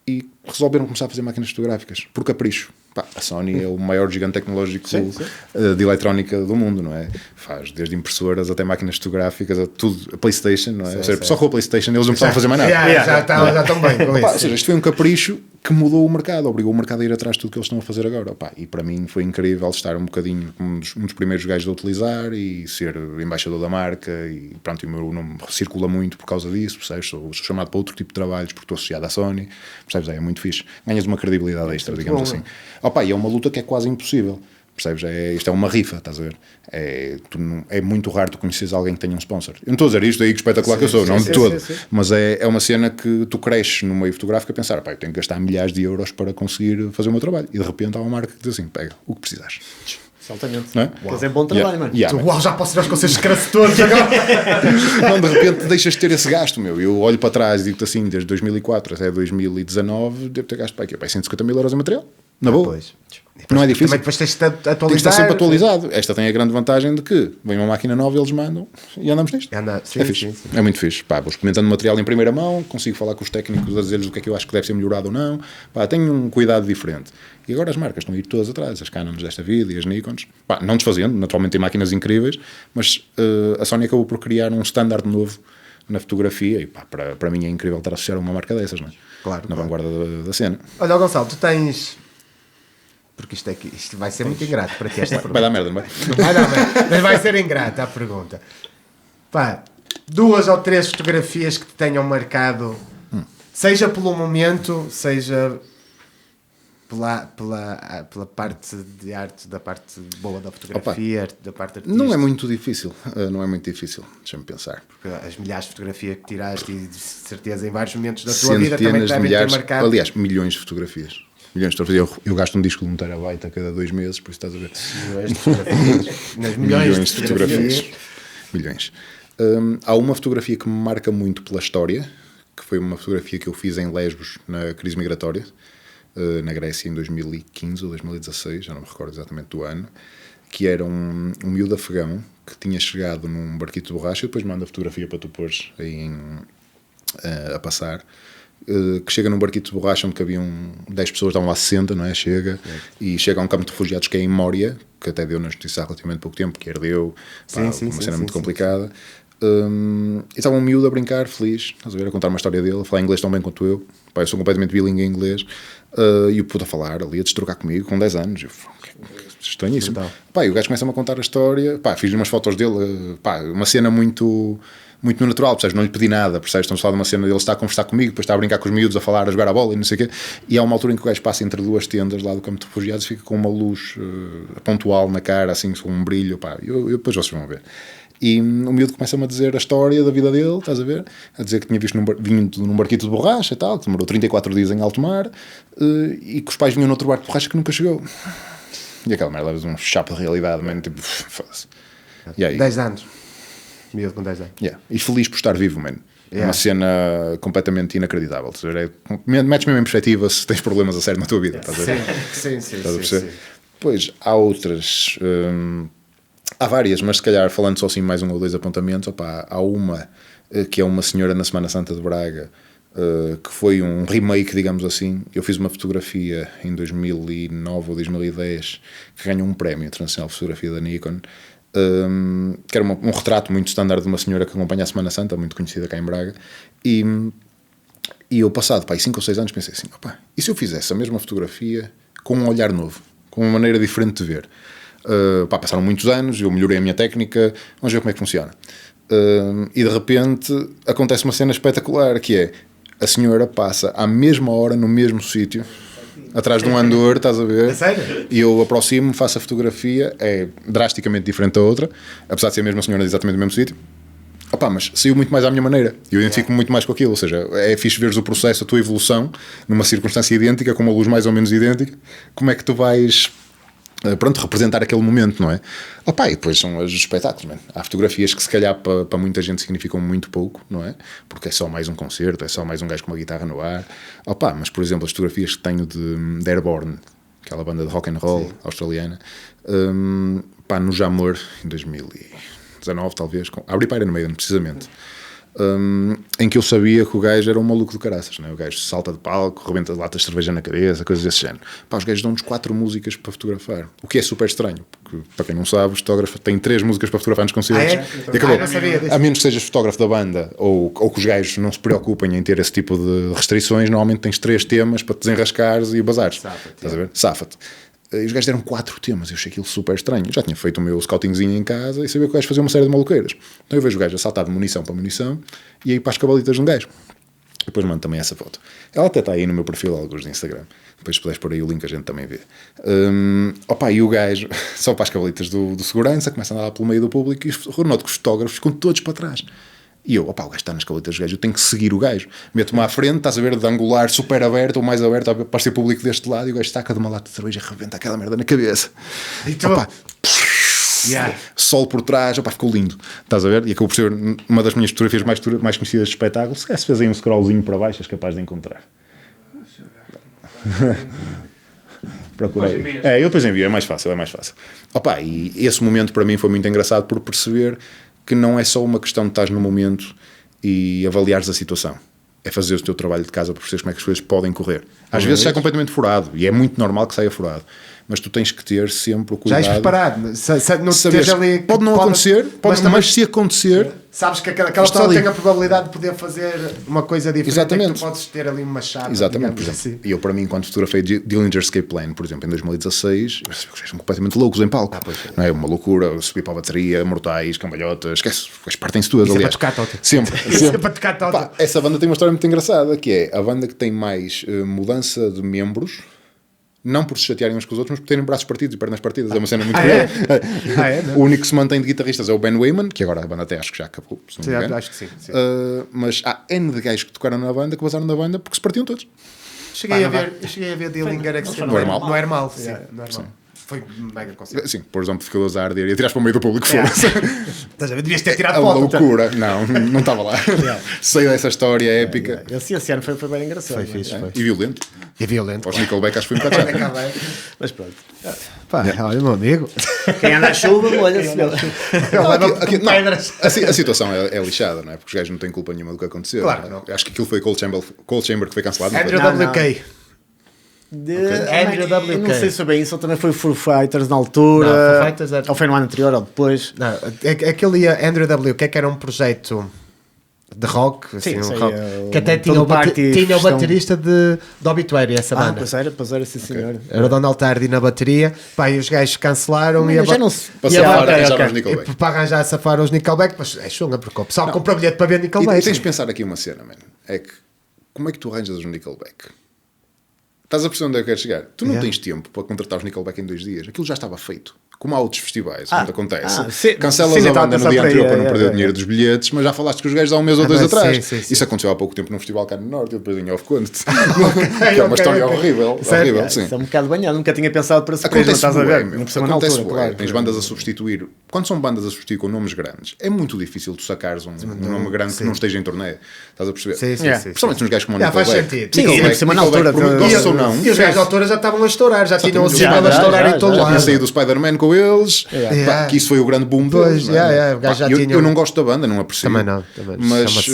[SPEAKER 3] e resolveram começar a fazer máquinas fotográficas por capricho. A Sony é o maior gigante tecnológico de eletrónica do mundo, não é? Faz desde impressoras até máquinas fotográficas, a tudo, a PlayStation, não é? Ou seja, só com a PlayStation eles não precisavam fazer mais nada.
[SPEAKER 1] Já estão bem com isso.
[SPEAKER 3] Ou seja, isto foi um capricho que mudou o mercado, obrigou o mercado a ir atrás de tudo que eles estão a fazer agora. Opá, e para mim foi incrível estar um bocadinho um dos primeiros gajos a utilizar e ser embaixador da marca, e pronto, e o meu nome circula muito por causa disso, percebes? Sou chamado para outro tipo de trabalhos porque estou associado à Sony, percebes? É muito fixe. Ganhas uma credibilidade extra, digamos assim. Opá, e é uma luta que é quase impossível. Percebes? Isto é uma rifa, estás a ver? É muito raro tu conheces alguém que tenha um sponsor. Eu não estou a dizer isto aí que espetacular que eu sou, não de todo. Mas é uma cena que tu cresces no meio fotográfico a pensar, pá, eu tenho que gastar milhares de euros para conseguir fazer o meu trabalho. E de repente há uma marca que diz assim, pega o que precisares.
[SPEAKER 2] Exatamente.
[SPEAKER 3] Não é?
[SPEAKER 2] Fazer bom trabalho, mano.
[SPEAKER 1] Uau, já posso ir aos conselhos de cresce todos agora.
[SPEAKER 3] Não, de repente deixas de ter esse gasto, meu. Eu olho para trás e digo-te assim, desde 2004 até 2019, devo ter gasto para 150 mil euros em material. Na boa.
[SPEAKER 1] Pois.
[SPEAKER 3] Não é difícil.
[SPEAKER 1] Também depois tens de atualizar.
[SPEAKER 3] Tem que estar sempre atualizado. Esta tem a grande vantagem de que vem uma máquina nova, eles mandam e andamos nisto.
[SPEAKER 1] Sim,
[SPEAKER 3] é fixe.
[SPEAKER 1] Sim.
[SPEAKER 3] É muito fixe. Pá, vou experimentando material em primeira mão, consigo falar com os técnicos a dizer-lhes o que é que eu acho que deve ser melhorado ou não. Pá, tenho um cuidado diferente. E agora as marcas estão a ir todas atrás, as Canons desta vida e as Nikons. Pá, não desfazendo, naturalmente tem máquinas incríveis, mas a Sony acabou por criar um standard novo na fotografia e pá, para mim é incrível estar a associar a uma marca dessas, não é?
[SPEAKER 1] Claro.
[SPEAKER 3] Na vanguarda da cena.
[SPEAKER 1] Olha, Gonçalo, tu tens... Porque isto vai ser muito ingrato para ti esta pergunta.
[SPEAKER 3] Vai dar merda, não vai?
[SPEAKER 1] Não vai dar merda, mas vai ser ingrata a pergunta. Pá, 2 ou 3 fotografias que te tenham marcado, seja pelo momento, seja pela parte de arte, da parte boa da fotografia, da parte artística.
[SPEAKER 3] Não é muito difícil, deixa-me pensar.
[SPEAKER 1] Porque as milhares de fotografias que tiraste e de certeza em vários momentos da tua vida também
[SPEAKER 3] Centenas de
[SPEAKER 1] devem ter
[SPEAKER 3] milhares,
[SPEAKER 1] marcado.
[SPEAKER 3] aliás, milhões de fotografias. Eu gasto um disco de 1 terabyte a cada 2 meses, por isso estás a ver.
[SPEAKER 1] Milhões de fotografias. Milhões de fotografias.
[SPEAKER 3] Milhões. Há uma fotografia que me marca muito pela história, que foi uma fotografia que eu fiz em Lesbos, na crise migratória, na Grécia, em 2015 ou 2016, já não me recordo exatamente do ano, que era um miúdo afegão que tinha chegado num barquito de borracha, e depois manda a fotografia para tu pôres aí a passar, que chega num barquito de borracha onde cabiam 10 pessoas, estavam lá 60, não é? E chega a um campo de refugiados que é em Mória, que até deu na notícia há relativamente pouco tempo, que herdeu, uma cena muito complicada. E estava um miúdo a brincar, feliz, estás a ver, a contar uma história dele, a falar inglês tão bem quanto eu. Pá, eu sou completamente bilingue em inglês, e o puto a falar ali, a destrocar comigo com 10 anos. Estranhíssimo. Pá, e o gajo começa-me a contar a história. Pá, fiz umas fotos dele, pá, uma cena muito natural, percebes? Não lhe pedi nada, percebes? Estamos a falar de uma cena dele está a conversar comigo, depois está a brincar com os miúdos, a falar, a jogar a bola e não sei o quê. E há uma altura em que o gajo passa entre 2 tendas lá do campo de refugiados e fica com uma luz pontual na cara, assim, com um brilho. Pá, eu depois vocês vão ver. E o miúdo começa-me a dizer a história da vida dele, estás a ver? A dizer que tinha visto vindo num barquito de borracha e tal, que demorou 34 dias em alto mar, e que os pais vinham noutro barco de borracha que nunca chegou. E aquela merda levas um chapo de realidade, mano, tipo, foda-se.
[SPEAKER 1] 10 anos. Miúdo com 10 anos.
[SPEAKER 3] E feliz por estar vivo, mano. É uma cena completamente inacreditável. Metes mesmo em perspectiva se tens problemas a sério na tua vida. Estás a ver?
[SPEAKER 1] Sim.
[SPEAKER 3] Pois, há outras... há várias, mas se calhar falando só assim mais 1 ou 2 apontamentos, há uma que é uma senhora na Semana Santa de Braga, que foi um remake, digamos assim. Eu fiz uma fotografia em 2009 ou 2010 que ganhou um prémio internacional de fotografia da Nikon, que era um retrato muito standard de uma senhora que acompanha a Semana Santa, muito conhecida cá em Braga, e eu passado 5 ou 6 anos pensei assim, e se eu fizesse a mesma fotografia com um olhar novo, com uma maneira diferente de ver? Passaram muitos anos, eu melhorei a minha técnica, vamos ver como é que funciona. E de repente acontece uma cena espetacular, que é a senhora passa à mesma hora no mesmo sítio, atrás de um andor, estás a ver?
[SPEAKER 1] É sério?
[SPEAKER 3] E eu aproximo, faço a fotografia, é drasticamente diferente da outra, apesar de ser a mesma senhora exatamente no mesmo sítio. Mas saiu muito mais à minha maneira. Eu identifico-me muito mais com aquilo. Ou seja, é fixe veres o processo, a tua evolução numa circunstância idêntica, com uma luz mais ou menos idêntica. Como é que tu vais representar aquele momento, não é? E depois são os espetáculos, man. Há fotografias que se calhar para muita gente significam muito pouco, não é? Porque é só mais um concerto, é só mais um gajo com uma guitarra no ar. Mas por exemplo as fotografias que tenho de Airborne, aquela banda de rock and roll australiana, no Jamor em 2019 talvez, abri para Iron Maiden precisamente, em que eu sabia que o gajo era um maluco de caraças, né? O gajo salta de palco, rebenta latas de cerveja na cabeça, coisas desse género. Pá, os gajos dão-nos 4 músicas para fotografar, o que é super estranho, porque, para quem não sabe, o fotógrafo tem 3 músicas para fotografar nos concertos. E acabou.
[SPEAKER 1] Não sabia disso.
[SPEAKER 3] A menos que sejas fotógrafo da banda ou que os gajos não se preocupem em ter esse tipo de restrições, normalmente tens 3 temas para te desenrascares e bazares. Estás a ver? Safa-te. E os gajos deram 4 temas, eu achei aquilo super estranho. Eu já tinha feito o meu scoutingzinho em casa e sabia que o gajo fazia uma série de maluqueiras. Então eu vejo o gajo a saltar de munição para munição e aí para as cabalitas de um gajo. Depois mando também essa foto. Ela até está aí no meu perfil, alguns de Instagram. Depois se puderes pôr aí o link, a gente também vê. E o gajo, só para as cabalitas do segurança, começa a andar lá pelo meio do público e noto que os fotógrafos ficam todos para trás. E eu, o gajo está nas cabalitas do gajo, eu tenho que seguir o gajo. Meto-me à frente, estás a ver, de angular super aberto ou mais aberto, para ser público deste lado, e o gajo saca de uma lata de cerveja e rebenta aquela merda na cabeça.
[SPEAKER 1] E tu?
[SPEAKER 3] Sol por trás, ficou lindo. Estás a ver? E acabou por ser uma das minhas fotografias mais conhecidas de espetáculo. Se fez aí um scrollzinho para baixo, és capaz de encontrar. Procurei. Eu depois envio, é mais fácil. E esse momento para mim foi muito engraçado por perceber que não é só uma questão de estás no momento e avaliares a situação. É fazer o teu trabalho de casa para perceber como é que as coisas podem correr. Às vezes sai completamente furado e é muito normal que saia furado. Mas tu tens que ter sempre o cuidado.
[SPEAKER 1] Já és preparado.
[SPEAKER 3] Ali, pode não acontecer, mas se acontecer...
[SPEAKER 1] Sabes que aquela pessoa tem a probabilidade de poder fazer uma coisa diferente.
[SPEAKER 3] Exatamente.
[SPEAKER 1] É que tu podes ter ali uma chave.
[SPEAKER 3] Exatamente. Por exemplo,
[SPEAKER 1] assim.
[SPEAKER 3] E eu, para mim, quando fotografei Dillinger Escape Plan, por exemplo, em 2016, eu percebi que eles são completamente loucos em palco. Não é uma loucura, eu subi para a bateria, mortais, cambalhotas, esquece, partem-se todas.
[SPEAKER 1] Isso é para tocar Tótil.
[SPEAKER 3] Sempre.
[SPEAKER 1] Isso é para tocar Tótil.
[SPEAKER 3] Essa banda tem uma história muito engraçada, que é a banda que tem mais mudança de membros, não por se chatearem uns com os outros, mas por terem braços partidos e pernas partidas. É uma cena muito boa. O único que se mantém de guitarristas é o Ben Wayman, que agora a banda até acho que já acabou. Se não me engano.
[SPEAKER 1] Acho que sim.
[SPEAKER 3] Mas há N de gajos que tocaram na banda, que vazaram da banda porque se partiam todos.
[SPEAKER 1] Cheguei a ver Dillinger Extreme.
[SPEAKER 3] Normal.
[SPEAKER 1] Não é normal. Normal. Foi mega conceito.
[SPEAKER 3] Sim, por exemplo, ficou a arder e a tirar para o meio do público. Foda-se.
[SPEAKER 1] Estás a ver? Devias ter tirado
[SPEAKER 3] A
[SPEAKER 1] foto.
[SPEAKER 3] loucura. Não estava lá. Sei dessa história épica.
[SPEAKER 2] Esse ano foi bem engraçado.
[SPEAKER 1] Foi fixe.
[SPEAKER 3] E violento.
[SPEAKER 1] E violento.
[SPEAKER 3] Aos Nickelback acho que foi um bocado chato.
[SPEAKER 2] Mas pronto.
[SPEAKER 1] Olha, meu amigo.
[SPEAKER 2] Quem anda à chuva, molha-se.
[SPEAKER 3] A situação é lixada, não é? Porque os gajos não têm culpa nenhuma do que aconteceu.
[SPEAKER 1] Claro, não.
[SPEAKER 3] Acho que aquilo foi Cold Chamber que foi cancelado.
[SPEAKER 1] Andrew WK. Andrew WK.
[SPEAKER 2] Eu não sei se foi bem isso, ou também foi Foo Fighters na altura.
[SPEAKER 1] Não, Foo Fighters era...
[SPEAKER 2] Ou foi no ano anterior ou depois.
[SPEAKER 1] Não, aquele Andrew WK que era um projeto de rock, assim,
[SPEAKER 2] Sim,
[SPEAKER 1] rock que até tinha o baterista de Obituary, essa banda.
[SPEAKER 2] Pois era, sim senhor.
[SPEAKER 1] Era o Donald Tardy na bateria. Pá, e os gajos cancelaram e
[SPEAKER 3] para
[SPEAKER 1] arranjar safar os Nickelback, mas é chunga, porque o pessoal compra bilhete para ver Nickelback.
[SPEAKER 3] E tens de pensar aqui uma cena, mano. É que como é que tu arranjas os Nickelback? Estás a perceber onde é que queres chegar? Tu não tens tempo para contratar os Nickelback em 2 dias. Aquilo já estava feito. Como há outros festivais, onde acontece. Cancelas a banda no dia anterior para não perder o dinheiro dos bilhetes, mas já falaste com os gajos há 1 mês ou 2 atrás.
[SPEAKER 1] Sim.
[SPEAKER 3] Isso aconteceu há pouco tempo num festival cá no Norte, e depois em Off-Conte. Que é uma história horrível. Sim.
[SPEAKER 2] Isso é um bocado banhado, nunca tinha pensado para se
[SPEAKER 3] Acontece
[SPEAKER 2] estás a ver.
[SPEAKER 3] Acontece claro. Tens bandas a substituir. Quando são bandas a substituir com nomes grandes, é muito difícil tu sacares um nome grande que não esteja em turnê. Estás a perceber?
[SPEAKER 1] Sim.
[SPEAKER 3] Principalmente uns gajos como o
[SPEAKER 1] Faz
[SPEAKER 3] Nickelback.
[SPEAKER 1] sentido.
[SPEAKER 2] Sim, na altura.
[SPEAKER 3] Gostas ou não?
[SPEAKER 1] E os gajos da altura já estavam a estourar, já tinham o single a estourar em todo lado.
[SPEAKER 3] Já tinha saído do Spider-Man com eles. Que isso foi o grande boom deles. Eu não gosto da banda, não aprecio.
[SPEAKER 1] Também não.
[SPEAKER 3] Mas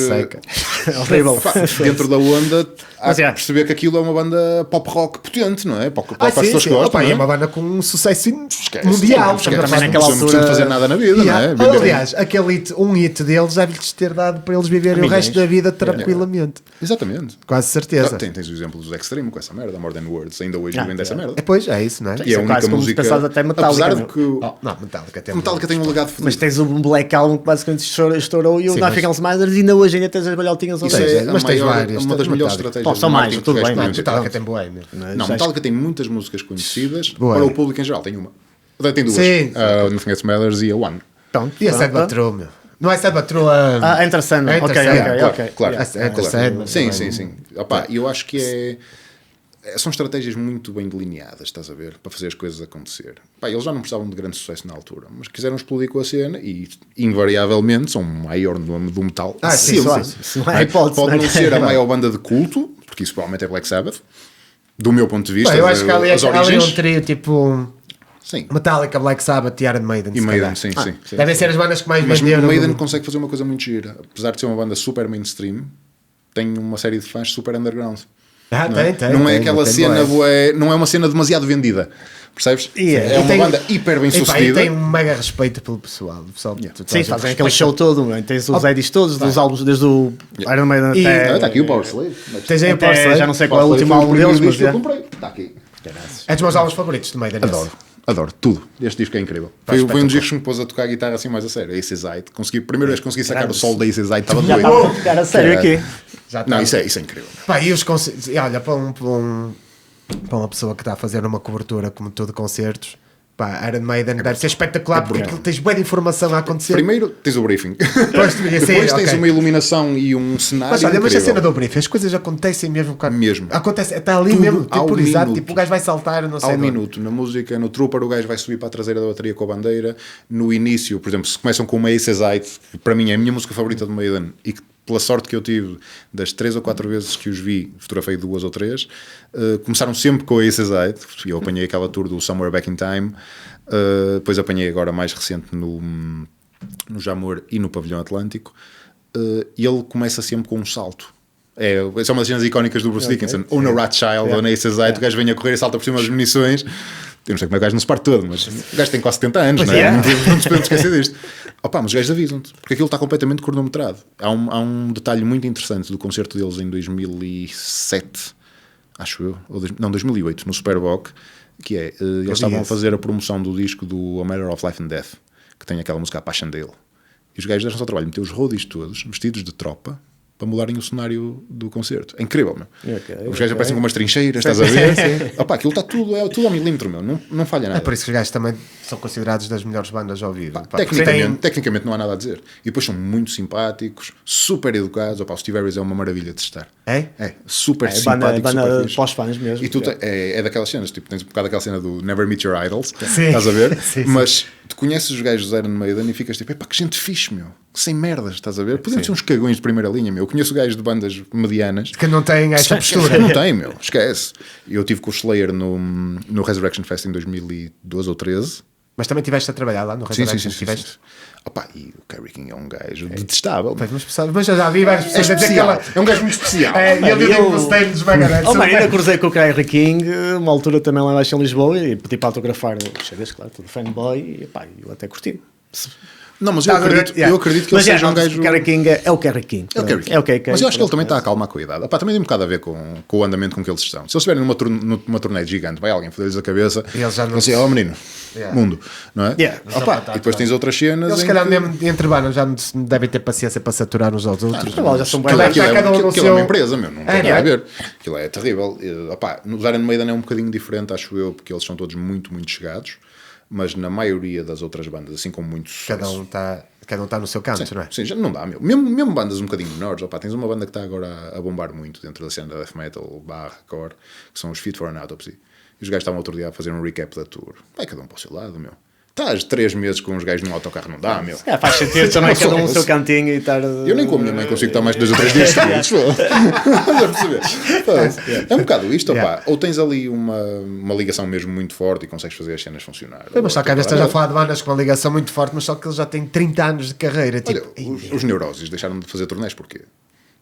[SPEAKER 3] dentro da onda há que perceber que aquilo é uma banda pop rock potente, não é? Pop as pessoas gostam.
[SPEAKER 1] É uma banda com um sucesso mundial.
[SPEAKER 3] Naquela altura não precisam fazer nada na vida, não é?
[SPEAKER 1] Aliás, um hit deles deve-lhes ter dado para eles viverem o resto da vida tranquilamente.
[SPEAKER 3] Exatamente.
[SPEAKER 1] Quase certeza.
[SPEAKER 3] Tens o exemplo dos Extreme com essa merda, More Than Words, ainda hoje vivem dessa merda.
[SPEAKER 1] Pois, é isso, não é?
[SPEAKER 3] E é a única música. Apesar de que.
[SPEAKER 1] Não,
[SPEAKER 3] Metallica tem um legado fodido.
[SPEAKER 2] Mas tens o Black Album que basicamente estourou e o Nothing Else Matters, e ainda hoje ainda tens as balhotinhas.
[SPEAKER 3] Isso é uma das melhores estratégias.
[SPEAKER 2] São mais, tudo bem.
[SPEAKER 1] Metallica tem boêmio.
[SPEAKER 3] Não, Metallica tem muitas músicas conhecidas para o público em geral. Tem uma. Tem 2. Nothing Else Matters e a One.
[SPEAKER 1] E a Sad But True, meu. Não é Sad But True
[SPEAKER 2] Enter Sandman. Ok.
[SPEAKER 3] Claro.
[SPEAKER 1] Enter Sandman.
[SPEAKER 3] Sim. E eu acho que são estratégias muito bem delineadas, estás a ver? Para fazer as coisas acontecer. Eles já não precisavam de grande sucesso na altura, mas quiseram explodir com a cena e, invariavelmente, são o maior nome do metal.
[SPEAKER 1] Sim.
[SPEAKER 3] Pode não ser a maior banda de culto, porque isso provavelmente é Black Sabbath, do meu ponto de vista.
[SPEAKER 1] Eu acho que ali um trio tipo
[SPEAKER 3] Sim.
[SPEAKER 1] Metallica, Black Sabbath e Iron Maiden.
[SPEAKER 3] E
[SPEAKER 1] se
[SPEAKER 3] Maiden,
[SPEAKER 1] calhar.
[SPEAKER 3] sim.
[SPEAKER 1] Devem ser as bandas que mais
[SPEAKER 3] Mas
[SPEAKER 1] venderam.
[SPEAKER 3] o Maiden consegue fazer uma coisa muito gira. Apesar de ser uma banda super mainstream, tem uma série de fãs super underground. Não é aquela cena, não é uma cena demasiado vendida. Percebes? É uma banda hiper bem sucedida.
[SPEAKER 1] E tem um mega respeito pelo pessoal.
[SPEAKER 2] Sim, fazem aquele show todo, não é? Tens os edits todos, dos álbuns, desde o Iron Maiden até...
[SPEAKER 3] Está aqui o Power Slave.
[SPEAKER 1] Tens aí o Power Slave.
[SPEAKER 2] Já não sei qual é o último álbum deles, mas
[SPEAKER 3] eu comprei. Está aqui.
[SPEAKER 1] É dos meus álbuns favoritos do Maiden.
[SPEAKER 3] Adoro tudo. Este disco é incrível. Foi um dos discos que me pôs a tocar a guitarra assim mais a sério. Aces Eight. Primeira vez que consegui sacar o solo da Aces Eight, estava
[SPEAKER 2] Já
[SPEAKER 3] doido.
[SPEAKER 2] estava a ficar a sério aqui.
[SPEAKER 3] Não, isso é incrível.
[SPEAKER 1] Pá, e os concertos, olha, para uma pessoa que está a fazer uma cobertura como tu de concertos, pá, Iron Maiden deve ser espetacular porque tens boa de informação a acontecer.
[SPEAKER 3] Primeiro tens o briefing.
[SPEAKER 1] Depois
[SPEAKER 3] tens uma iluminação e um cenário.
[SPEAKER 1] Mas olha,
[SPEAKER 3] incrível.
[SPEAKER 1] mas a cena do briefing, as coisas acontecem mesmo.
[SPEAKER 3] Mesmo.
[SPEAKER 1] Acontece, está ali
[SPEAKER 3] Tudo
[SPEAKER 1] mesmo,
[SPEAKER 3] ao
[SPEAKER 1] temporizado,
[SPEAKER 3] minuto.
[SPEAKER 1] tipo o gajo vai saltar, não sei.
[SPEAKER 3] Ao minuto, na música, no Trooper, o gajo vai subir para a traseira da bateria com a bandeira. No início, por exemplo, se começam com uma Aces Eight, que para mim é a minha música favorita do Maiden, e que pela sorte que eu tive das 3 ou 4 vezes que os vi, fotografei 2 ou 3, começaram sempre com a Aces Eight. Eu apanhei aquela tour do Somewhere Back in Time, depois apanhei agora mais recente no Jamor e no Pavilhão Atlântico, e ele começa sempre com um salto. São uma das cenas icónicas do Bruce Dickinson, ou na Ratchild ou na Aces Eight, o gajo vem a correr e salta por cima das munições. Eu não sei como é que o gajo não se parte todo, mas o gajo tem quase 70 anos, não é? Não nos podemos esquecer disto. Mas os gajos avisam-te, porque aquilo está completamente cronometrado. Há um detalhe muito interessante do concerto deles em 2007, acho eu, 2008, no Superboc, que é, eles estavam a fazer a promoção do disco do A Matter of Life and Death, que tem aquela música A Passion Dele. E os gajos deram-se ao trabalho de meter os roadies todos, vestidos de tropa, para mudarem o cenário do concerto. É incrível, meu. Os gajos aparecem com umas trincheiras, estás a ver? Aquilo está tudo ao milímetro, meu. Não falha nada.
[SPEAKER 1] É por isso que os gajos também são considerados das melhores bandas ao vivo.
[SPEAKER 3] Tecnicamente não há nada a dizer. E depois são muito simpáticos, super educados. O Steve Harris é uma maravilha de estar.
[SPEAKER 1] É?
[SPEAKER 3] Super simpático,
[SPEAKER 2] banda
[SPEAKER 3] super
[SPEAKER 2] pós-fãs mesmo.
[SPEAKER 3] E tu é daquelas cenas, tipo, tens um bocado daquela cena do Never Meet Your Idols,
[SPEAKER 1] Sim.
[SPEAKER 3] estás a ver?
[SPEAKER 1] Sim.
[SPEAKER 3] Mas tu conheces os gajos do Iron Maiden e ficas tipo, que gente fixe, meu. Sem merdas, estás a ver? Podemos ser uns cagões de primeira linha, meu. Eu conheço gajos de bandas medianas
[SPEAKER 1] que não têm esta postura.
[SPEAKER 3] Não tem, meu. Esquece. Eu tive com o Slayer no Resurrection Fest em 2012 ou 13.
[SPEAKER 1] Mas também estiveste a trabalhar lá no Resurrection?
[SPEAKER 3] Sim. E o Kerry King é um gajo detestável.
[SPEAKER 1] Mas eu já vi várias pessoas a dizer que
[SPEAKER 3] é um gajo muito especial.
[SPEAKER 1] E ele diz que você dos Magaretes.
[SPEAKER 2] Ainda cruzei com o Kerry King, uma altura também lá embaixo em Lisboa, e pedi para autografar. Chegas, claro, todo fanboy, e eu até curti.
[SPEAKER 3] Não, mas eu acredito que ele seja um gajo...
[SPEAKER 2] O Kerry King é o Kerry King.
[SPEAKER 3] Mas eu acho que ele também está a calmar com a idade. Também tem um bocado a ver com o andamento com que eles estão. Se eles estiverem numa turnê gigante, vai alguém foder-lhes a cabeça e eles já não... Assim, menino, mundo, não é? E depois tens outras cenas...
[SPEAKER 1] Eles se calhar mesmo entre bandas já não devem ter paciência para saturar uns aos outros.
[SPEAKER 2] Já são bem...
[SPEAKER 3] Aquilo é uma empresa, meu. Não tem nada a ver. Aquilo é terrível. No Iron Maiden é um bocadinho diferente, acho eu, porque eles são todos muito, muito chegados. Mas na maioria das outras bandas, assim como muitos...
[SPEAKER 1] Cada um está no seu canto, não é?
[SPEAKER 3] Sim, já não dá, meu. Mesmo bandas um bocadinho menores. Tens uma banda que está agora a bombar muito dentro da cena da death metal, /core, que são os Fit for an Autopsy. E os gajos estavam outro dia a fazer um recap da tour. Vai cada um para o seu lado, meu. Estás 3 meses com os gajos num autocarro, não dá, meu.
[SPEAKER 2] Faz sentido também cada um no seu cantinho e estar...
[SPEAKER 3] Eu nem com a minha mãe consigo estar mais de 2 ou 3 dias seguidos. É um bocado isto, Ou tens ali uma ligação mesmo muito forte e consegues fazer as cenas funcionar.
[SPEAKER 1] Mas só que às vezes estás a falar de bandas com uma ligação muito forte, mas só que eles já têm 30 anos de carreira.
[SPEAKER 3] Olha, os Neurosis deixaram de fazer turnés porquê?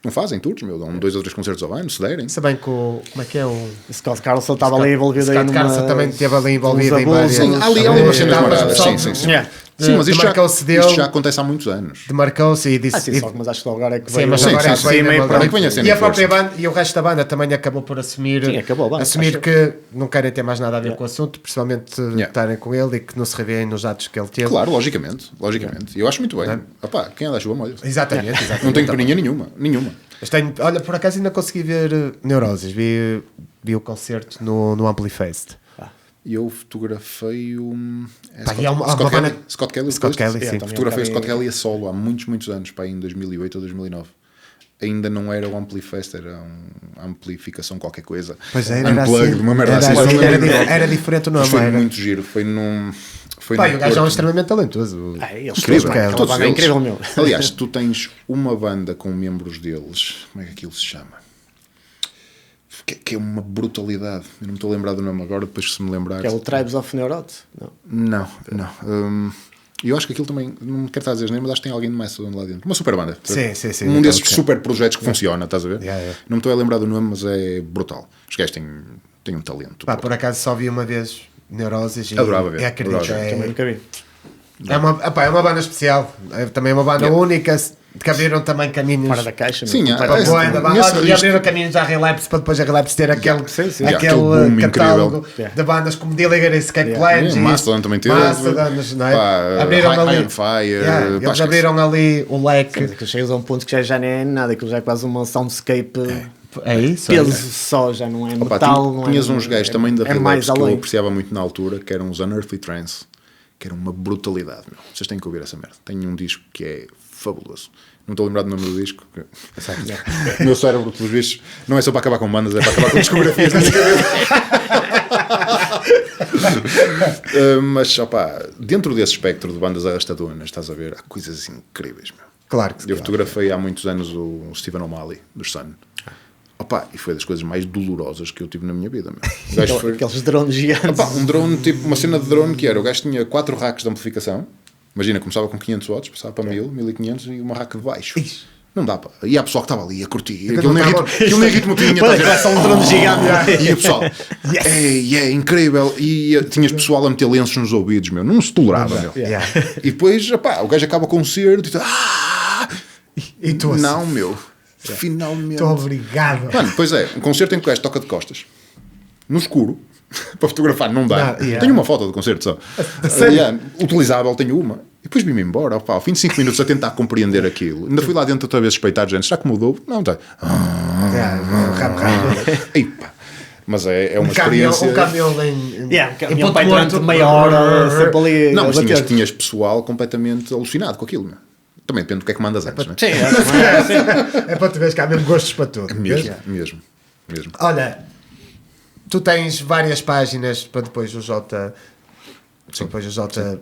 [SPEAKER 3] Não fazem tours, meu, dão 2 ou 3 concertos ao ano, se derem.
[SPEAKER 1] Se bem que como é que é o...
[SPEAKER 2] Scott Carlson estava ali envolvido aí
[SPEAKER 1] Scott Carlson também esteve ali envolvido em várias...
[SPEAKER 3] Sim, ali umas cenas maradas, sim. Sim, mas isto já acontece há muitos anos.
[SPEAKER 1] Demarcou-se e disse...
[SPEAKER 2] mas acho que agora é que
[SPEAKER 1] veio... Sim, mas agora é que
[SPEAKER 3] vem
[SPEAKER 1] e a própria banda, e o resto da banda também acabou por assumir...
[SPEAKER 2] Sim, acabou a banda,
[SPEAKER 1] assumir que não querem ter mais nada a ver com o assunto, principalmente estarem com ele e que não se revêem nos atos que ele teve.
[SPEAKER 3] Claro, logicamente. Eu acho muito bem. Quem anda a chuva molha.
[SPEAKER 1] Exatamente.
[SPEAKER 3] Não tenho peninha nenhuma.
[SPEAKER 1] Mas olha, por acaso ainda consegui ver Neurosis, vi o concerto no Amplifest.
[SPEAKER 3] E eu fotografei Scott Kelly.
[SPEAKER 1] Sim.
[SPEAKER 3] Fotografei o Scott Kelly a solo há muitos anos, em 2008 ou 2009. Ainda não era o Amplifest, era uma amplificação qualquer coisa.
[SPEAKER 1] Pois era,
[SPEAKER 3] Unplugged,
[SPEAKER 1] assim,
[SPEAKER 3] uma merda assim.
[SPEAKER 1] Era diferente o nome.
[SPEAKER 3] Foi muito giro, foi num...
[SPEAKER 1] O gajo é extremamente talentoso.
[SPEAKER 2] É incrível, meu.
[SPEAKER 3] Aliás, tu tens uma banda com membros deles, como é que aquilo se chama? que é uma brutalidade. Eu não me estou a lembrar do nome agora, depois se me lembrar.
[SPEAKER 2] Que é o Tribes of Neuroth?
[SPEAKER 3] Não. Eu acho que aquilo também, não quero estar a dizer as neiras, mas acho que tem alguém de Mastodon lá dentro. Uma super banda.
[SPEAKER 1] Sim.
[SPEAKER 3] Um desses super projetos que funciona, estás a ver?
[SPEAKER 1] Yeah.
[SPEAKER 3] Não me estou a lembrar do nome, mas é brutal. Os gajos têm um talento.
[SPEAKER 1] Pá, por acaso só vi uma vez Neuroses e
[SPEAKER 3] Adorava ver,
[SPEAKER 1] acredito,
[SPEAKER 3] adorava.
[SPEAKER 2] Também nunca vi.
[SPEAKER 1] é uma banda especial, também é uma banda única, que abriram também caminhos
[SPEAKER 2] Fora da caixa.
[SPEAKER 3] Sim,
[SPEAKER 2] meu.
[SPEAKER 1] para
[SPEAKER 3] esse-
[SPEAKER 1] boa da banda.
[SPEAKER 3] nesse
[SPEAKER 1] E
[SPEAKER 3] risco-
[SPEAKER 1] abriram caminhos à Relapse para depois a Relapse ter aquele,
[SPEAKER 3] aquele
[SPEAKER 1] aquele
[SPEAKER 3] boom
[SPEAKER 1] catálogo
[SPEAKER 3] incrível.
[SPEAKER 1] de bandas como Dillinger e Skate
[SPEAKER 2] Yeah.
[SPEAKER 1] Pledge.
[SPEAKER 3] Mastodon também teve.
[SPEAKER 1] Mastodon, não é?
[SPEAKER 3] Pá,
[SPEAKER 1] Abriram
[SPEAKER 3] High
[SPEAKER 1] ali.
[SPEAKER 3] on Fire.
[SPEAKER 1] Yeah,
[SPEAKER 3] pá,
[SPEAKER 1] eles
[SPEAKER 3] esquece.
[SPEAKER 1] abriram ali o leque.
[SPEAKER 2] Que chegas a um ponto que já nem é nada, aquilo já é quase uma soundscape.
[SPEAKER 1] É isso?
[SPEAKER 2] Peso só, já não é
[SPEAKER 3] Opa,
[SPEAKER 2] metal. Não
[SPEAKER 3] tinhas
[SPEAKER 2] é,
[SPEAKER 3] uns gajos também da
[SPEAKER 2] é
[SPEAKER 3] Relapse
[SPEAKER 2] mais
[SPEAKER 3] que eu
[SPEAKER 2] além.
[SPEAKER 3] apreciava muito na altura, que eram os Unearthly Trance, que era uma brutalidade, meu. Vocês têm que ouvir essa merda. Tem um disco que é fabuloso. Não estou a lembrar do nome do disco. O meu cérebro, pelos vistos, não é só para acabar com bandas, é para acabar com discografias na minha cabeça. Mas, opá, dentro desse espectro de bandas arrastadonas, estás a ver, há coisas incríveis, meu.
[SPEAKER 1] Claro que sim.
[SPEAKER 3] Eu fotografei há muitos anos o Stephen O'Malley, dos Sun. Opa, e foi das coisas mais dolorosas que eu tive na minha vida, meu. O gajo foi-
[SPEAKER 2] Aqueles drones gigantes.
[SPEAKER 3] Opa, um drone, tipo, uma cena de drone que era, o gajo tinha 4 racks de amplificação. Imagina, começava com 500 watts, passava para 1000, 1500 e uma rack de baixo. Não dá, pá. E há pessoal que estava ali a curtir. Aquilo nem ritmo tinha.
[SPEAKER 2] Olha,
[SPEAKER 3] estás a ver?
[SPEAKER 2] é só um drone gigante.
[SPEAKER 3] E o pessoal, é incrível. E tinhas pessoal a meter lenços nos ouvidos, meu. Não se tolerava, meu.
[SPEAKER 1] Yeah.
[SPEAKER 3] E depois, opá, o gajo acaba com o concerto e tu,
[SPEAKER 1] E tu assim,
[SPEAKER 3] não, meu. Finalmente.
[SPEAKER 1] estou obrigado.
[SPEAKER 3] Mano, pois é, um concerto em que o gajo toca de costas, no escuro, para fotografar não dá.
[SPEAKER 1] Não, yeah.
[SPEAKER 3] Tenho uma foto do concerto só. Utilizável, tenho uma. E depois vim-me embora, opa, ao fim de 5 minutos a tentar compreender aquilo. Ainda fui lá dentro outra vez espreitar, gente, será que mudou? Não, está. Epa. Mas é uma experiência.
[SPEAKER 1] Um caminhão em
[SPEAKER 2] Yeah,
[SPEAKER 1] em
[SPEAKER 2] um
[SPEAKER 1] Ponto
[SPEAKER 2] pai durante
[SPEAKER 1] Morto.
[SPEAKER 2] meia hora, sempre ali.
[SPEAKER 3] Não, mas
[SPEAKER 2] a bater.
[SPEAKER 3] tinhas pessoal completamente alucinado com aquilo, meu. Também depende do que é que mandas antes, não é?
[SPEAKER 2] Sim,
[SPEAKER 1] É para tu veres que há mesmo gostos para tudo. vês?
[SPEAKER 3] Mesmo.
[SPEAKER 1] Olha, tu tens várias páginas para depois o Jota. Depois o Jota.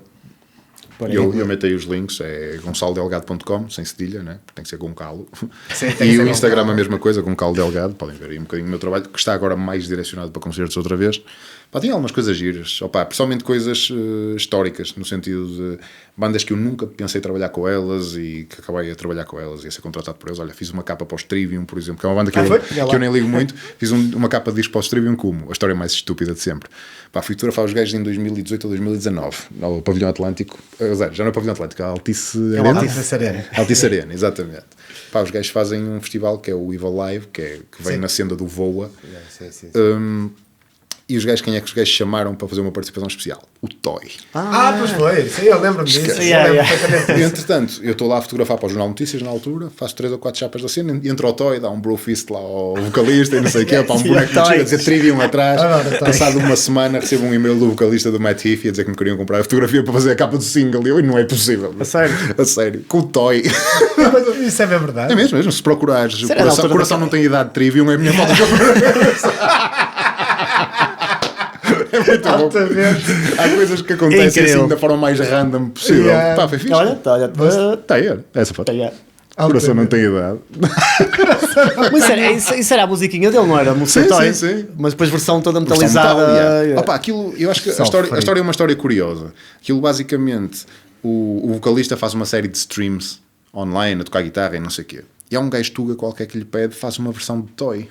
[SPEAKER 3] Eu meto aí os links, é gonçalodelgado.com, sem cedilha, né? Tem que ser com calo.
[SPEAKER 1] Sim, tem que
[SPEAKER 3] E
[SPEAKER 1] ser
[SPEAKER 3] o
[SPEAKER 1] com
[SPEAKER 3] Instagram
[SPEAKER 1] calo.
[SPEAKER 3] a mesma coisa, com calo delgado. Podem ver aí um bocadinho o meu trabalho, que está agora mais direcionado para concertos outra vez. Pá, tem algumas coisas giras, opa, principalmente coisas históricas, no sentido de bandas que eu nunca pensei trabalhar com elas e que acabei a trabalhar com elas e a ser contratado por eles. Olha, fiz uma capa para os Trivium, por exemplo, que é uma banda que, que eu nem ligo muito. Fiz uma capa de disco para os Trivium como a história mais estúpida de sempre. Pá, fui fotografar os gajos em 2018 ou 2019, no Pavilhão Atlântico, já não é Pavilhão Atlântico, é a Altice Arena.
[SPEAKER 1] Altice Arena.
[SPEAKER 3] Altice Arena, exatamente. Pá, os gajos fazem um festival que é o Evil Live, que vem
[SPEAKER 1] Sim.
[SPEAKER 3] na senda do Voa.
[SPEAKER 1] Sim.
[SPEAKER 3] E os gajos, quem é que os gajos chamaram para fazer uma participação especial? O Toy.
[SPEAKER 1] Pois foi. Sim, eu lembro-me disso.
[SPEAKER 3] Esquece.
[SPEAKER 1] Eu lembro
[SPEAKER 2] Yeah.
[SPEAKER 1] perfeitamente
[SPEAKER 3] E,
[SPEAKER 1] disso.
[SPEAKER 3] entretanto, eu estou lá a fotografar para o Jornal Notícias na altura, faço 3 ou 4 chapas da cena, entra o Toy, dá um bro fist lá ao vocalista e não sei o quê, para um boneco de a dizer Trivium atrás.
[SPEAKER 1] Adoro, Toy.
[SPEAKER 3] Passado uma semana recebo um e-mail do vocalista do Matt Heafy a dizer que me queriam comprar a fotografia para fazer a capa do single. E eu, não é possível.
[SPEAKER 2] A sério?
[SPEAKER 3] A sério. Com o Toy.
[SPEAKER 1] Mas isso é bem verdade.
[SPEAKER 3] É mesmo. Se procurares, o
[SPEAKER 2] Será na altura
[SPEAKER 3] coração não tem idade de Trivium, é a minha foto que eu É muito bom.
[SPEAKER 1] Altamente.
[SPEAKER 3] Há coisas que acontecem
[SPEAKER 2] Incrível.
[SPEAKER 3] assim da forma mais random possível.
[SPEAKER 1] Yeah.
[SPEAKER 3] Pá, foi fixe.
[SPEAKER 2] Olha.
[SPEAKER 3] Tá aí, olha, essa foto.
[SPEAKER 2] Tá,
[SPEAKER 3] O coração não tem idade.
[SPEAKER 2] Mas isso era a musiquinha dele, não era? A música
[SPEAKER 3] Sim,
[SPEAKER 2] Toy?
[SPEAKER 3] sim.
[SPEAKER 2] Mas depois versão toda
[SPEAKER 3] Versão
[SPEAKER 2] metalizada.
[SPEAKER 3] metal, yeah.
[SPEAKER 2] yeah.
[SPEAKER 3] Opa, aquilo, eu acho que a
[SPEAKER 1] Só
[SPEAKER 3] história
[SPEAKER 1] frio.
[SPEAKER 3] é uma história curiosa. Aquilo basicamente, o vocalista faz uma série de streams online a tocar guitarra e não sei o quê. E há um gajo tuga qualquer que lhe pede, faz uma versão de Toy.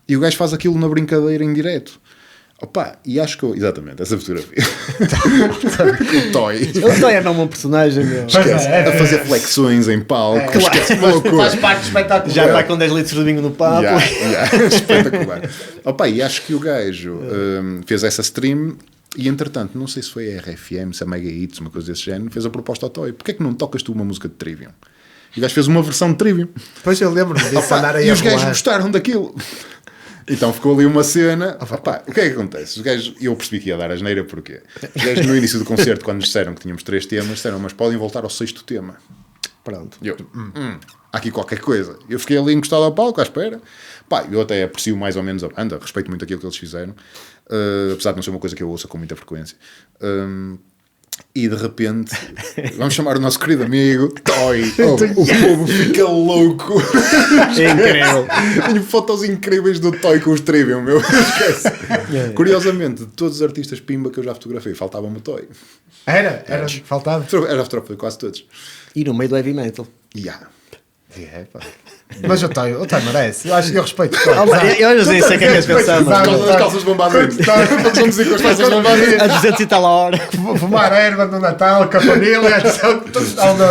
[SPEAKER 3] E o gajo faz aquilo na brincadeira em direto. Opa, e acho que exatamente, essa fotografia. O Toy.
[SPEAKER 2] Ele Toy é não um personagem, meu.
[SPEAKER 3] Esquece, a fazer flexões em palco. Esquece, uma loucura.
[SPEAKER 1] Faz parte do espetáculo.
[SPEAKER 2] Já está com 10 litros de vinho no papo.
[SPEAKER 3] Yeah. Espetacular. Opa, e acho que o gajo fez essa stream e entretanto, não sei se foi a RFM, se a Mega Hits, uma coisa desse género, fez a proposta ao Toy. Porquê é que não tocas tu uma música de Trivium? E o gajo fez uma versão de Trivium.
[SPEAKER 1] Depois eu lembro-me disso,
[SPEAKER 3] Opa,
[SPEAKER 1] andar aí
[SPEAKER 3] e
[SPEAKER 1] a
[SPEAKER 3] os gajos
[SPEAKER 1] rolar.
[SPEAKER 3] gostaram daquilo. Então ficou ali uma cena. Opa, o que é que acontece? Os gajos, eu percebi que ia dar asneira, porquê? Os gajos no início do concerto, quando nos disseram que tínhamos 3 temas, disseram, mas podem voltar ao 6º tema.
[SPEAKER 2] Pronto.
[SPEAKER 3] E eu, há aqui qualquer coisa. Eu fiquei ali encostado ao palco à espera. Pá, eu até aprecio mais ou menos a banda, respeito muito aquilo que eles fizeram, apesar de não ser uma coisa que eu ouça com muita frequência. E de repente, vamos chamar o nosso querido amigo Toy. O povo fica louco.
[SPEAKER 2] É incrível.
[SPEAKER 3] Tenho fotos incríveis do Toy com os Trivium, meu. Esquece. Curiosamente, de todos os artistas Pimba que eu já fotografei, faltava-me o Toy.
[SPEAKER 1] Era, faltava.
[SPEAKER 3] Era fotografei quase todos.
[SPEAKER 2] E no meio do heavy metal.
[SPEAKER 3] Yeah.
[SPEAKER 1] É, pá. Mas o Toy merece. Eu respeito.
[SPEAKER 2] Eu já sei o que é que és pensar, mano.
[SPEAKER 3] As calças bombadas. Vão dizer com as calças bombadas.
[SPEAKER 2] A 200 e tal a hora.
[SPEAKER 1] Fumar erva no Natal com a família.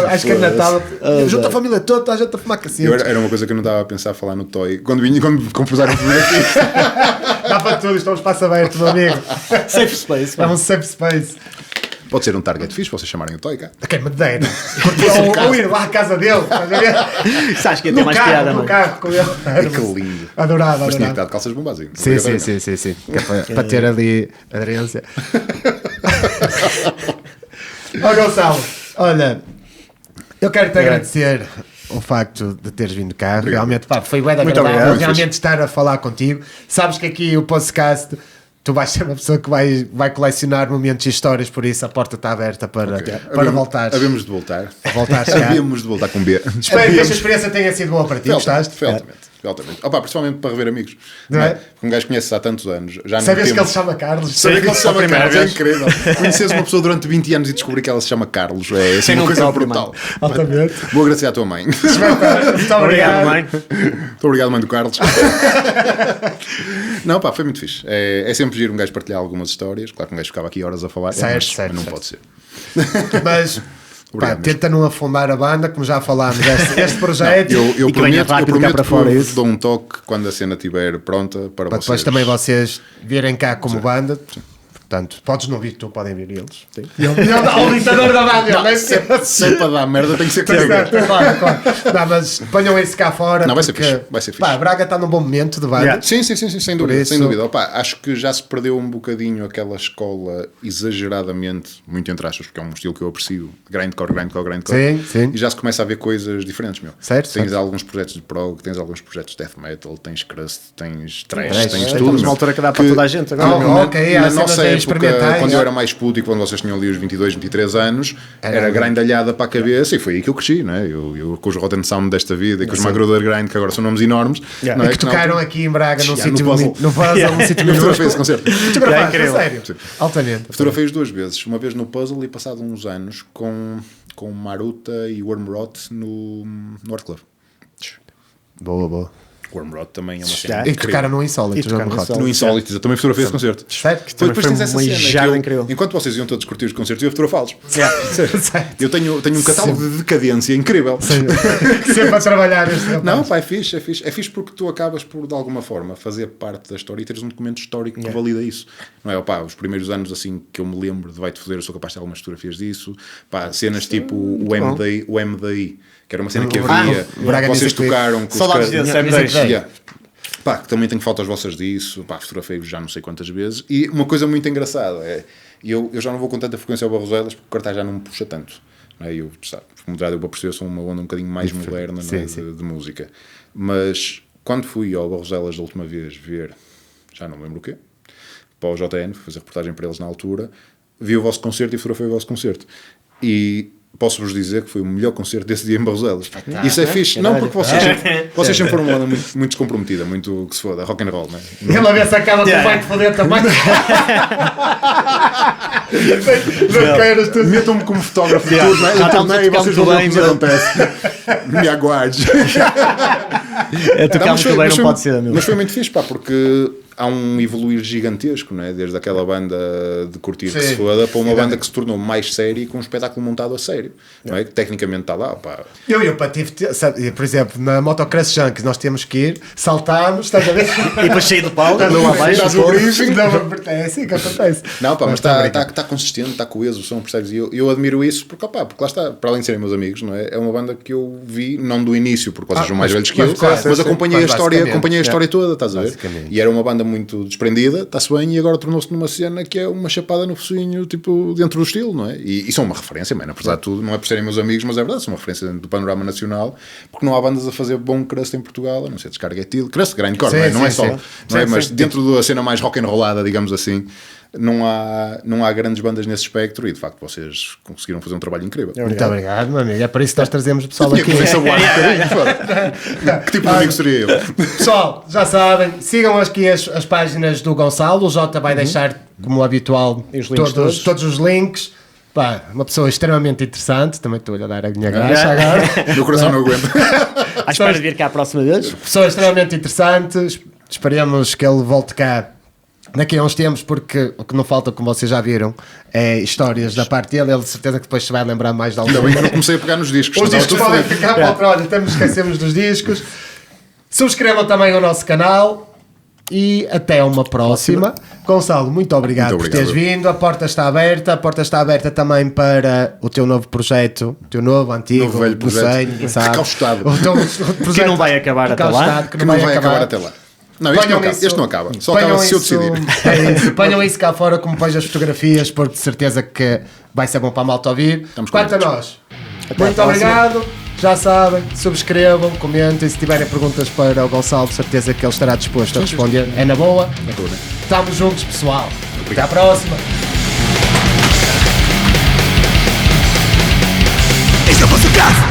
[SPEAKER 1] Acho que é Natal. Junta a família toda, a gente a fumar cacete.
[SPEAKER 3] Era uma coisa que eu não estava a pensar a falar no Toy. Quando compuseram o primeiro aqui.
[SPEAKER 1] Dá para tudo, estamos espaço aberto, meu amigo.
[SPEAKER 2] Safe space.
[SPEAKER 1] É um safe space.
[SPEAKER 3] Pode ser um target fixe, vocês chamarem o Toy cá.
[SPEAKER 1] Quem me dera. Ou ir lá à casa dele.
[SPEAKER 2] Sabes que ia ter mais piada,
[SPEAKER 1] no
[SPEAKER 2] mano.
[SPEAKER 1] carro com ele.
[SPEAKER 3] Que lindo.
[SPEAKER 1] Adorava.
[SPEAKER 3] Mas tinha que estar de calças bombadas.
[SPEAKER 1] Sim. Que é para ter ali aderência. Ó Gonçalo, olha, eu quero te agradecer o facto de teres vindo cá.
[SPEAKER 3] Obrigado.
[SPEAKER 1] Realmente, pá, foi bem
[SPEAKER 2] Muito
[SPEAKER 1] agradável
[SPEAKER 2] obrigado.
[SPEAKER 1] realmente estar a falar contigo. Sabes que aqui o podcast, tu vais ser uma pessoa que vai colecionar momentos e histórias, por isso a porta está aberta para voltares.
[SPEAKER 3] Havemos de voltar.
[SPEAKER 1] Voltares cá.
[SPEAKER 3] Havíamos de voltar com B.
[SPEAKER 1] Espero que esta experiência tenha sido boa para ti. Gostaste?
[SPEAKER 3] Feltamente. Opa, principalmente para rever amigos.
[SPEAKER 1] Não é?
[SPEAKER 3] Porque um gajo conhece há tantos anos. Já não
[SPEAKER 1] Sabes que
[SPEAKER 3] temos...
[SPEAKER 1] ele se chama Carlos?
[SPEAKER 3] Saber que ele se chama
[SPEAKER 2] primeira
[SPEAKER 3] Carlos é
[SPEAKER 2] vez.
[SPEAKER 3] incrível. Conheces uma pessoa durante 20 anos e descobrir que ela se chama Carlos é assim,
[SPEAKER 2] Sem
[SPEAKER 3] uma
[SPEAKER 2] nome
[SPEAKER 3] coisa
[SPEAKER 2] próprio,
[SPEAKER 3] brutal.
[SPEAKER 1] Altamente.
[SPEAKER 3] Vou agradecer à tua mãe. Muito
[SPEAKER 1] Muito obrigado.
[SPEAKER 2] mãe.
[SPEAKER 3] obrigado, mãe do Carlos. Não, pá, foi muito fixe. É sempre giro um gajo partilhar algumas histórias. Claro que um gajo ficava aqui horas a falar.
[SPEAKER 1] Certo.
[SPEAKER 3] Não pode ser.
[SPEAKER 1] Mas pá,
[SPEAKER 3] Obrigado
[SPEAKER 1] tenta não afundar a banda, como já falámos, este projeto.
[SPEAKER 3] Eu
[SPEAKER 2] E que venha rápido cá
[SPEAKER 3] prometo
[SPEAKER 2] para
[SPEAKER 3] que
[SPEAKER 2] fora,
[SPEAKER 3] eu
[SPEAKER 2] isso.
[SPEAKER 3] dou um toque quando a cena estiver pronta para vocês.
[SPEAKER 1] Depois também vocês virem cá como banda. Portanto, podes não vir tu, podem vir eles. O ditador da banda.
[SPEAKER 3] Não, se é para dar merda tem que ser comigo.
[SPEAKER 1] Claro. Não, mas ponham isso cá fora.
[SPEAKER 3] Não, vai ser
[SPEAKER 1] porque,
[SPEAKER 3] fixe, vai ser fixe.
[SPEAKER 1] Pá, Braga está num bom momento de banda.
[SPEAKER 2] Yeah.
[SPEAKER 3] Sim, sem
[SPEAKER 1] Por
[SPEAKER 3] dúvida.
[SPEAKER 1] isso-
[SPEAKER 3] Sem dúvida. Opa, acho que já se perdeu um bocadinho aquela escola exageradamente, muito entre aspas, porque é um estilo que eu aprecio, grindcore.
[SPEAKER 1] Sim.
[SPEAKER 3] E já se começa a ver coisas diferentes, meu.
[SPEAKER 1] Certo,
[SPEAKER 3] Tens
[SPEAKER 1] certo.
[SPEAKER 3] alguns projetos de prog, tens alguns projetos de death metal, tens crust, tens trash,
[SPEAKER 1] Trash,
[SPEAKER 3] tens
[SPEAKER 1] é,
[SPEAKER 3] tudo.
[SPEAKER 2] Estamos
[SPEAKER 3] meu.
[SPEAKER 2] numa altura que dá para toda a gente agora.
[SPEAKER 1] Oh,
[SPEAKER 2] meu.
[SPEAKER 1] ok, há
[SPEAKER 3] Na
[SPEAKER 1] cenas
[SPEAKER 3] nossa
[SPEAKER 1] a
[SPEAKER 3] época,
[SPEAKER 1] experimentar,
[SPEAKER 3] quando
[SPEAKER 1] já.
[SPEAKER 3] eu era mais puto e quando vocês tinham ali os 22, 23 anos, era grindalhada para a cabeça e foi aí que eu cresci, né? Eu com os Rotten Sound desta vida e com os Magrodor Grind, que agora são nomes enormes,
[SPEAKER 2] Yeah.
[SPEAKER 3] não é?
[SPEAKER 1] Que tocaram
[SPEAKER 3] na altura-
[SPEAKER 1] aqui em Braga num
[SPEAKER 3] Yeah,
[SPEAKER 1] sítio
[SPEAKER 3] no
[SPEAKER 1] bonito. No puzzle, num sítio
[SPEAKER 3] Eu fotografei esse
[SPEAKER 1] minúsculo.
[SPEAKER 3] concerto.
[SPEAKER 1] Fotografaste,
[SPEAKER 2] incrível.
[SPEAKER 1] sério.
[SPEAKER 3] Sim.
[SPEAKER 1] Altamente.
[SPEAKER 3] Fotografei-os duas vezes, uma vez no Puzzle e passado uns anos com Maruta e Wormrot no Art Club.
[SPEAKER 1] Boa.
[SPEAKER 3] Wormrot também é uma
[SPEAKER 2] Já.
[SPEAKER 3] cena
[SPEAKER 1] E
[SPEAKER 3] incrível.
[SPEAKER 1] tocaram no Insólito.
[SPEAKER 2] E
[SPEAKER 1] já
[SPEAKER 2] tocaram
[SPEAKER 1] me
[SPEAKER 2] no
[SPEAKER 1] recordo.
[SPEAKER 3] No Insólitos, eu também fotografei esse concerto.
[SPEAKER 1] Certo?
[SPEAKER 2] Também
[SPEAKER 3] Depois
[SPEAKER 2] foi
[SPEAKER 3] tens essa
[SPEAKER 2] uma
[SPEAKER 3] cena que
[SPEAKER 2] jada
[SPEAKER 3] eu,
[SPEAKER 2] incrível.
[SPEAKER 3] enquanto vocês iam todos curtir os concertos, eu ia fotografá-los.
[SPEAKER 1] Certo.
[SPEAKER 3] Eu tenho um catálogo de decadência incrível.
[SPEAKER 1] Sempre a trabalhar este rapaz.
[SPEAKER 3] Não, pá, é fixe. É fixe porque tu acabas por, de alguma forma, fazer parte da história e teres um documento histórico que valida isso. Não é? Opá, os primeiros anos, assim, que eu me lembro de Vai-te Foder, eu sou capaz de ter algumas fotografias disso. Pá, cenas tipo o MDI, que era uma cena que havia.
[SPEAKER 1] Braga
[SPEAKER 3] Vocês
[SPEAKER 1] Music Week.
[SPEAKER 3] tocaram com
[SPEAKER 2] Saudades
[SPEAKER 3] os
[SPEAKER 2] desse,
[SPEAKER 3] caras-
[SPEAKER 2] M10.
[SPEAKER 3] Yeah. Pá, que também tenho fotos vossas disso. Pá, fotografei-vos já não sei quantas vezes. E uma coisa muito engraçada é, eu já não vou com tanta frequência ao Barroselas porque o cartaz já não me puxa tanto. Não é? Eu, sabe, como já deu para perceber, sou uma onda um bocadinho mais moderna, não é? De música. Mas quando fui ao Barroselas da última vez ver, já não me lembro o quê, para o JN, fui fazer reportagem para eles na altura, vi o vosso concerto e fotografei o vosso concerto. E posso-vos dizer que foi o melhor concerto desse dia em Barroselas. Isso é fixe. Não, porque vocês sempre foram uma banda muito descomprometida, muito que se foda, rock and roll, não é?
[SPEAKER 1] Ele a ver se acaba com o Vai-te Foder também. Não queiras tu.
[SPEAKER 3] Metam-me como fotógrafo de tudo, não é?
[SPEAKER 2] Já
[SPEAKER 3] Eu
[SPEAKER 2] estamos
[SPEAKER 3] também,
[SPEAKER 2] a tocar
[SPEAKER 3] vocês
[SPEAKER 2] muito
[SPEAKER 3] vão ver o que
[SPEAKER 2] bem,
[SPEAKER 3] acontece. Me aguarde.
[SPEAKER 2] É tocar
[SPEAKER 3] mas
[SPEAKER 2] muito bem, não
[SPEAKER 3] foi-
[SPEAKER 2] pode ser, meu.
[SPEAKER 3] Mas foi muito fixe, pá, porque há um evoluir gigantesco, não é? Desde aquela banda de curtir que se
[SPEAKER 1] Sim.
[SPEAKER 3] foda para uma banda que se tornou mais séria e com um espetáculo montado a sério, não é? Que tecnicamente está lá, pá.
[SPEAKER 1] Eu e o Patife, sabe, por exemplo, na Motocross Junkies nós temos que ir, saltamos, estás a ver?
[SPEAKER 2] E depois saí do palco, não abaixo.
[SPEAKER 3] Faz o briefing.
[SPEAKER 1] É assim que acontece.
[SPEAKER 3] Não, pá, mas
[SPEAKER 1] está
[SPEAKER 3] está consistente, está coeso o som, percebes? E eu admiro isso porque, opá, porque lá está, para além de serem meus amigos, não é? É uma banda que eu vi, não do início, porque vocês são mais velhos que eu, mas acompanhei a história toda, estás a ver? E era uma banda muito desprendida, está-se bem, e agora tornou-se numa cena que é uma chapada no focinho, tipo, dentro do estilo, não é? E são uma referência, mano, apesar de tudo, não é por serem meus amigos, mas é verdade, são uma referência dentro do panorama nacional, porque não há bandas a fazer bom crust em Portugal, a não ser Descarga Etil, crust, grindcore, não é? Não é só, não é? Mas dentro da cena mais rock and rollada, digamos assim, não há grandes bandas nesse espectro e de facto vocês conseguiram fazer um trabalho incrível.
[SPEAKER 1] Muito obrigado, meu amigo. É por isso que nós trazemos o pessoal
[SPEAKER 3] Tinha
[SPEAKER 1] aqui.
[SPEAKER 3] que fazer saboar um bocadinho, foda. Que tipo de amigo seria eu?
[SPEAKER 1] Pessoal, já sabem, sigam aqui as páginas do Gonçalo. O Jota vai deixar, como habitual,
[SPEAKER 2] E os links
[SPEAKER 1] todos os links. Pá, uma pessoa extremamente interessante. Também estou a dar a minha graça agora.
[SPEAKER 3] Meu coração não aguenta.
[SPEAKER 2] À espera de vir cá a próxima vez.
[SPEAKER 1] Pessoa extremamente interessante. Esperemos que ele volte cá daqui a uns tempos, porque o que não falta, como vocês já viram, é histórias da parte dele. Ele de certeza que depois se vai lembrar mais de
[SPEAKER 3] Ainda
[SPEAKER 1] alguma.
[SPEAKER 3] bem que eu não comecei a pegar nos discos.
[SPEAKER 1] Os
[SPEAKER 3] senão
[SPEAKER 1] discos
[SPEAKER 3] estava
[SPEAKER 1] podem
[SPEAKER 3] tudo
[SPEAKER 1] ficar para outra hora, estamos esquecemos dos discos. Subscrevam também o nosso canal e até uma próxima. Gonçalo, muito obrigado,
[SPEAKER 3] Muito
[SPEAKER 1] por teres
[SPEAKER 3] obrigado.
[SPEAKER 1] vindo. A porta está aberta também para o teu novo projeto, o teu novo, antigo,
[SPEAKER 3] Novo velho
[SPEAKER 1] não sei,
[SPEAKER 3] projeto.
[SPEAKER 1] ninguém sabe.
[SPEAKER 3] Recaustado.
[SPEAKER 1] O teu projeto
[SPEAKER 2] Que não vai acabar até lá.
[SPEAKER 1] recaustado,
[SPEAKER 3] que não vai acabar até lá. Não, este
[SPEAKER 1] Ponham
[SPEAKER 3] não acaba.
[SPEAKER 1] isso-
[SPEAKER 3] Este não acaba. Só
[SPEAKER 1] ponham
[SPEAKER 3] acaba se eu
[SPEAKER 1] isso-
[SPEAKER 3] decidir.
[SPEAKER 1] É isso. Ponham isso cá fora como pões as fotografias, porque de certeza que vai ser bom para a malta ouvir.
[SPEAKER 3] Estamos
[SPEAKER 1] Quanto a
[SPEAKER 3] convictos.
[SPEAKER 1] nós, muito obrigado. Já sabem, subscrevam, comentem. Se tiverem perguntas para o Gonçalo, de certeza que ele estará disposto a responder. É na boa. Estamos juntos, pessoal. Até à próxima.
[SPEAKER 4] Estamos em casa.